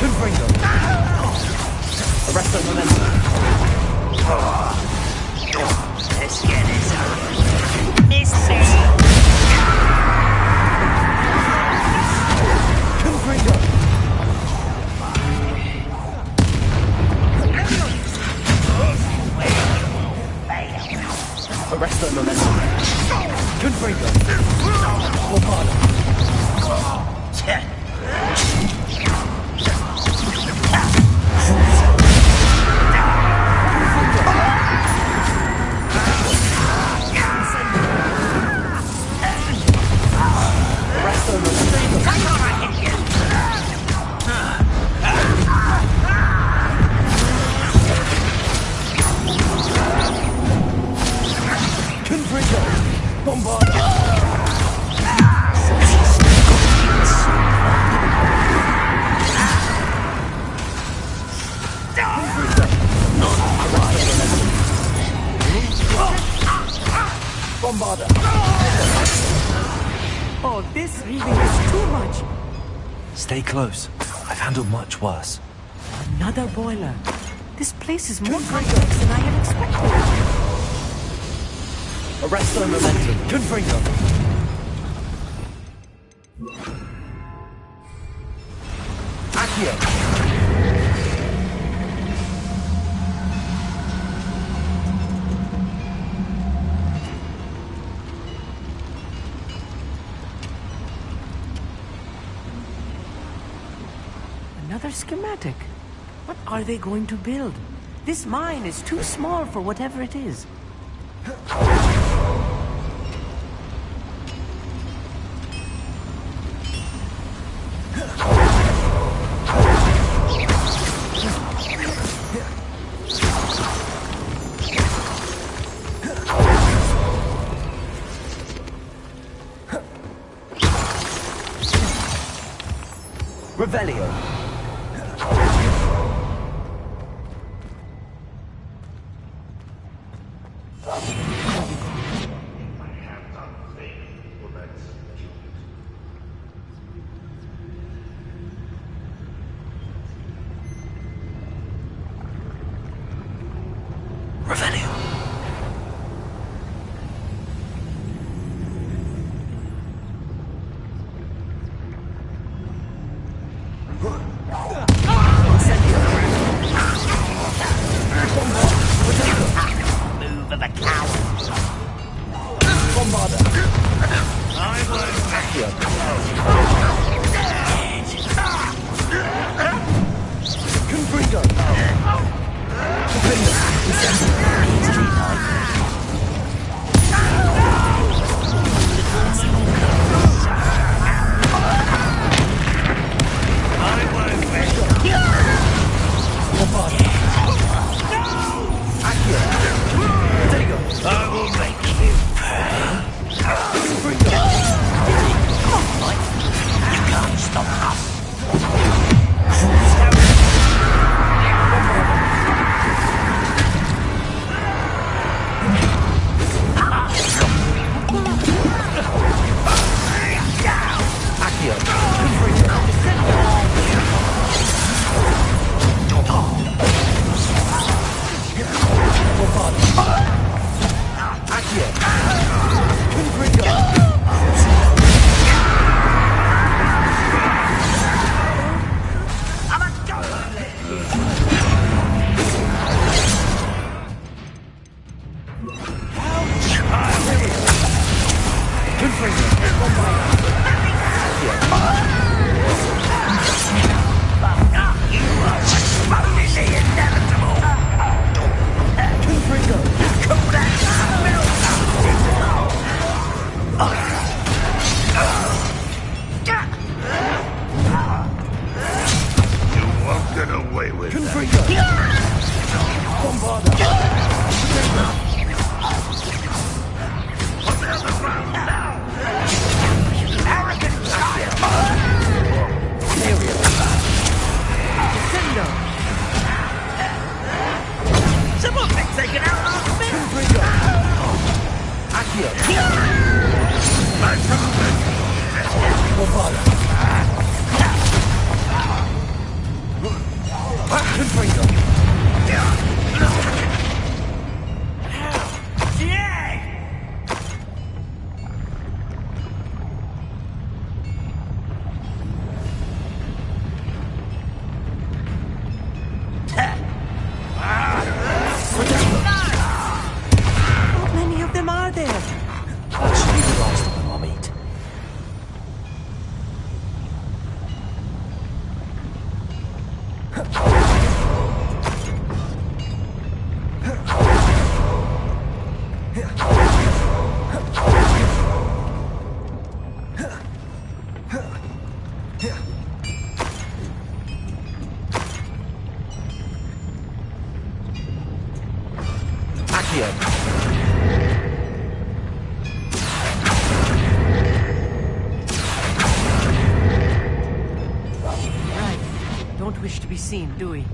Confringo. Arrest the momentum. Let's get this over. Miss me. Confringo. Arrest the momentum. Confringo. Bombarda. Bombarda. Oh, this really is too much. Stay close. I've handled much worse. Another boiler. This place is more complex than I had expected. Arrest the momentum. Confringo. Accio. Another schematic. What are they going to build? This mine is too small for whatever it is. Revelio. Move of a coward. Bombarda. I won't back you. Confringo. I will make you pay. You can't stop us. Accio. Confringo. Someone's been taken out last minute! How many of them are there? That should be the last of them I'll meet. Right. Don't wish to be seen, do we?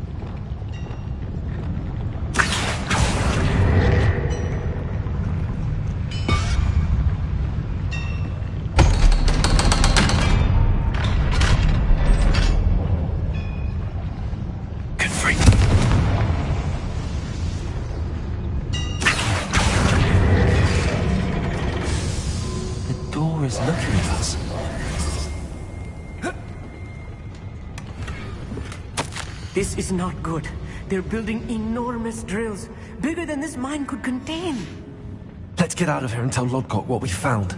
The door is looking at us. This is not good. They're building enormous drills, bigger than this mine could contain. Let's get out of here and tell Lodgok what we found.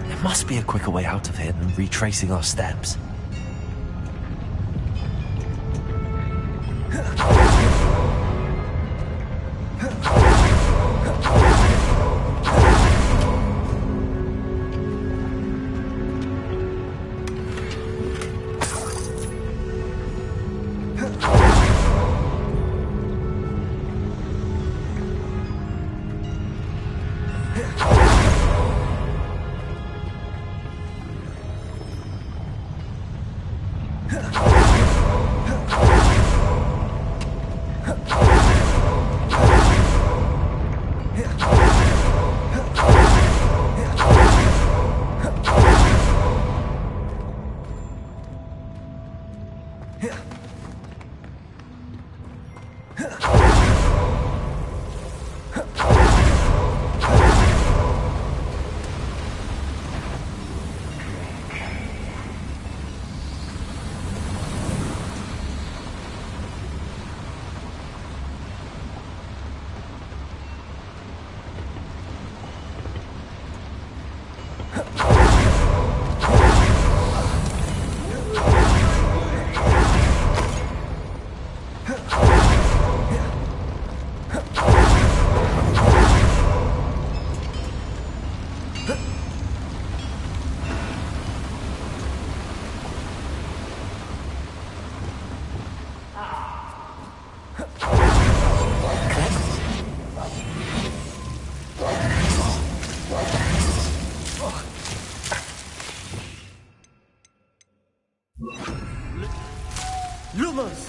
There must be a quicker way out of here than retracing our steps. Lumos!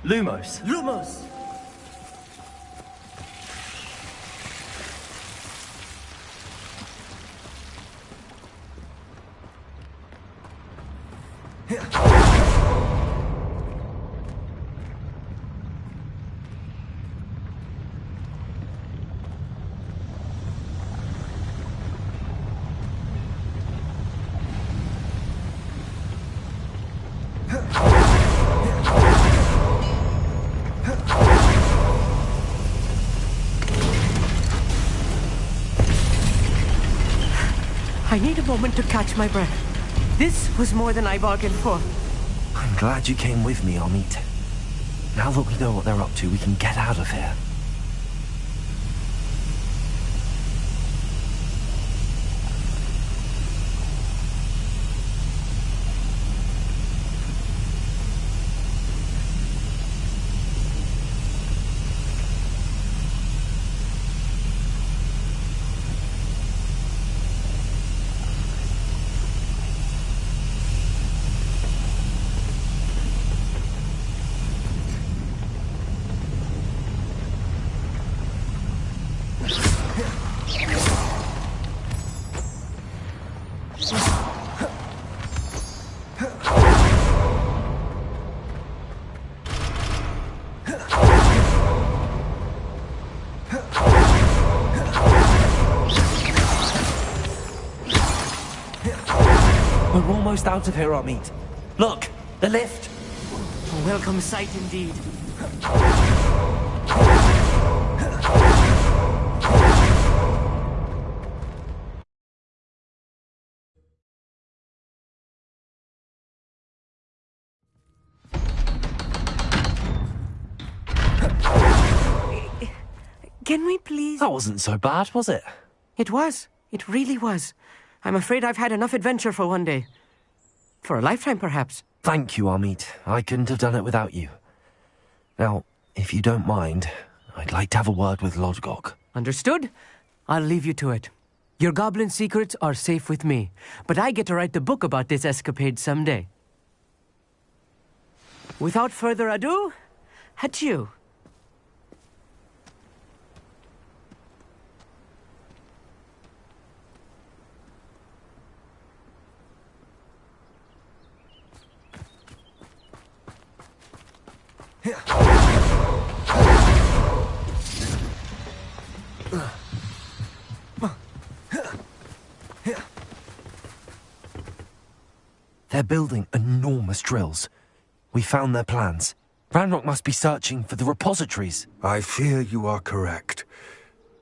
Lumos! Lumos! I need a moment to catch my breath. This was more than I bargained for. I'm glad you came with me, Amit. Now that we know what they're up to, we can get out of here. We're almost out of here, Amit. Look, the lift. A welcome sight indeed. Can we please... That wasn't so bad, was it? It was. It really was. I'm afraid I've had enough adventure for one day. For a lifetime, perhaps. Thank you, Amit. I couldn't have done it without you. Now, if you don't mind, I'd like to have a word with Lodgok. Understood? I'll leave you to it. Your goblin secrets are safe with me, but I get to write the book about this escapade someday. Without further ado, adieu. They're building enormous drills. We found their plans. Ranrock must be searching for the repositories. I fear you are correct.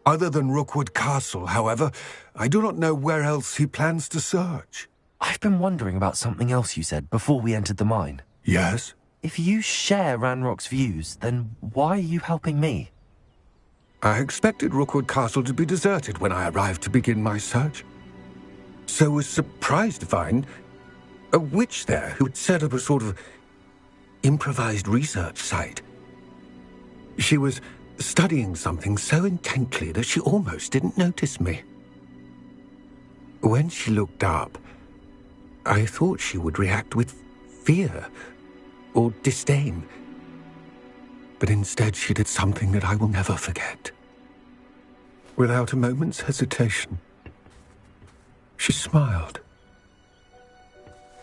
Other than Rookwood Castle, however, I do not know where else he plans to search. I've been wondering about something else you said before we entered the mine. Yes? If you share Ranrock's views, then why are you helping me? I expected Rookwood Castle to be deserted when I arrived to begin my search. So was surprised to find a witch there who had set up a sort of improvised research site. She was studying something so intently that she almost didn't notice me. When she looked up, I thought she would react with fear or disdain. But instead she did something that I will never forget. Without a moment's hesitation, she smiled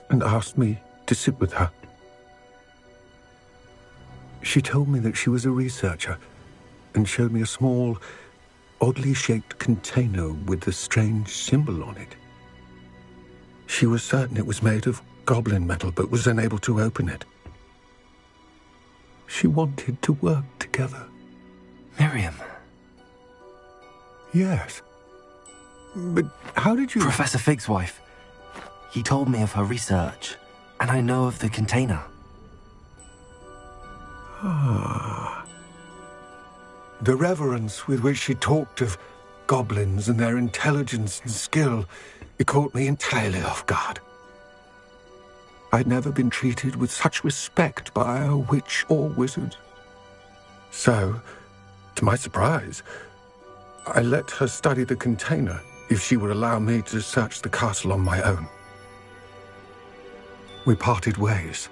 and asked me to sit with her. She told me that she was a researcher and showed me a small, oddly shaped container with a strange symbol on it. She was certain it was made of goblin metal, but was unable to open it. She wanted to work together. Miriam. Yes. But how did you... Professor Fig's wife. He told me of her research, and I know of the container. Ah. The reverence with which she talked of goblins and their intelligence and skill, it caught me entirely off guard. I'd never been treated with such respect by a witch or wizard. So, to my surprise, I let her study the container if she would allow me to search the castle on my own. We parted ways,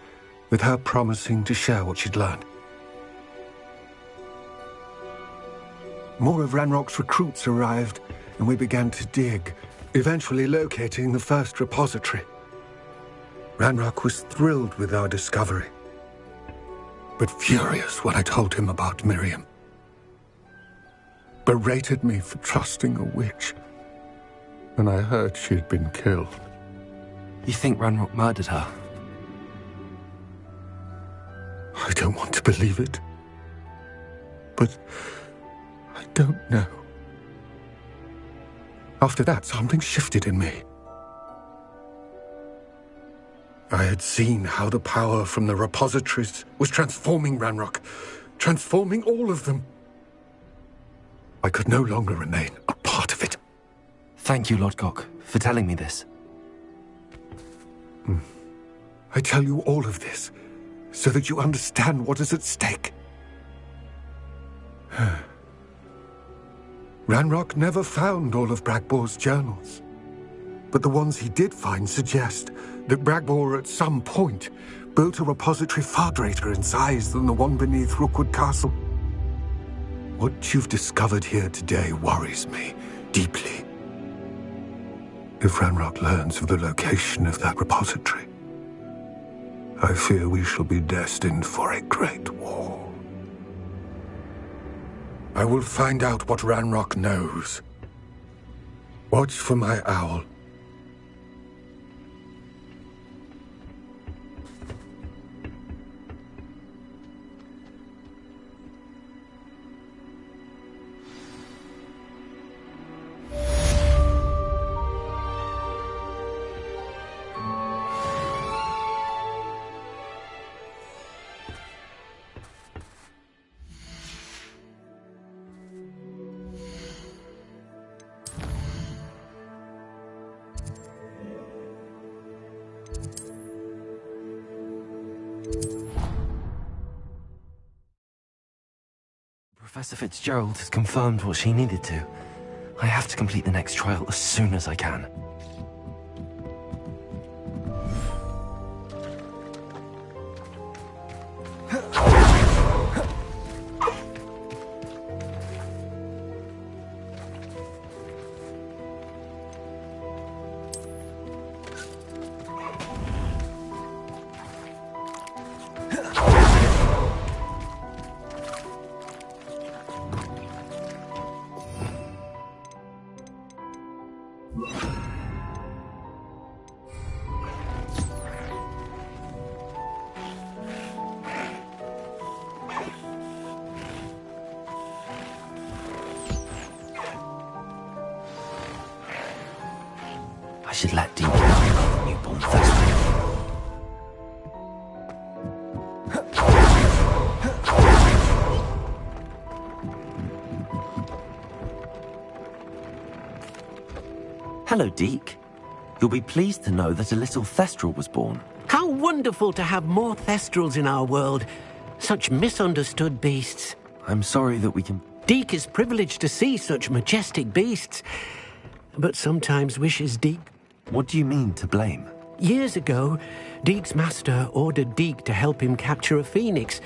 with her promising to share what she'd learned. More of Ranrock's recruits arrived, and we began to dig, eventually locating the first repository. Ranrock was thrilled with our discovery, but furious when I told him about Miriam. Berated me for trusting a witch when I heard she had been killed. You think Ranrock murdered her? I don't want to believe it, but I don't know. After that, something shifted in me. I had seen how the power from the repositories was transforming Ranrock, transforming all of them. I could no longer remain a part of it. Thank you, Lodgok, for telling me this. I tell you all of this so that you understand what is at stake. Ranrock never found all of Bragbor's journals, but the ones he did find suggest that Bragbor at some point built a repository far greater in size than the one beneath Rookwood Castle. What you've discovered here today worries me deeply. If Ranrock learns of the location of that repository, I fear we shall be destined for a great war. I will find out what Ranrock knows. Watch for my owl. Professor Fitzgerald has confirmed what she needed to. I have to complete the next trial as soon as I can. I should let Dean know about the newborn festival. Hello, Deke. You'll be pleased to know that a little Thestral was born. How wonderful to have more Thestrals in our world. Such misunderstood beasts. I'm sorry that we can... Deke is privileged to see such majestic beasts, but sometimes wishes Deke... What do you mean, to blame? Years ago, Deke's master ordered Deke to help him capture a phoenix,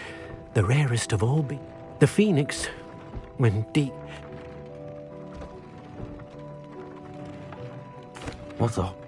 the rarest of all beasts. The phoenix, when Deke... What the...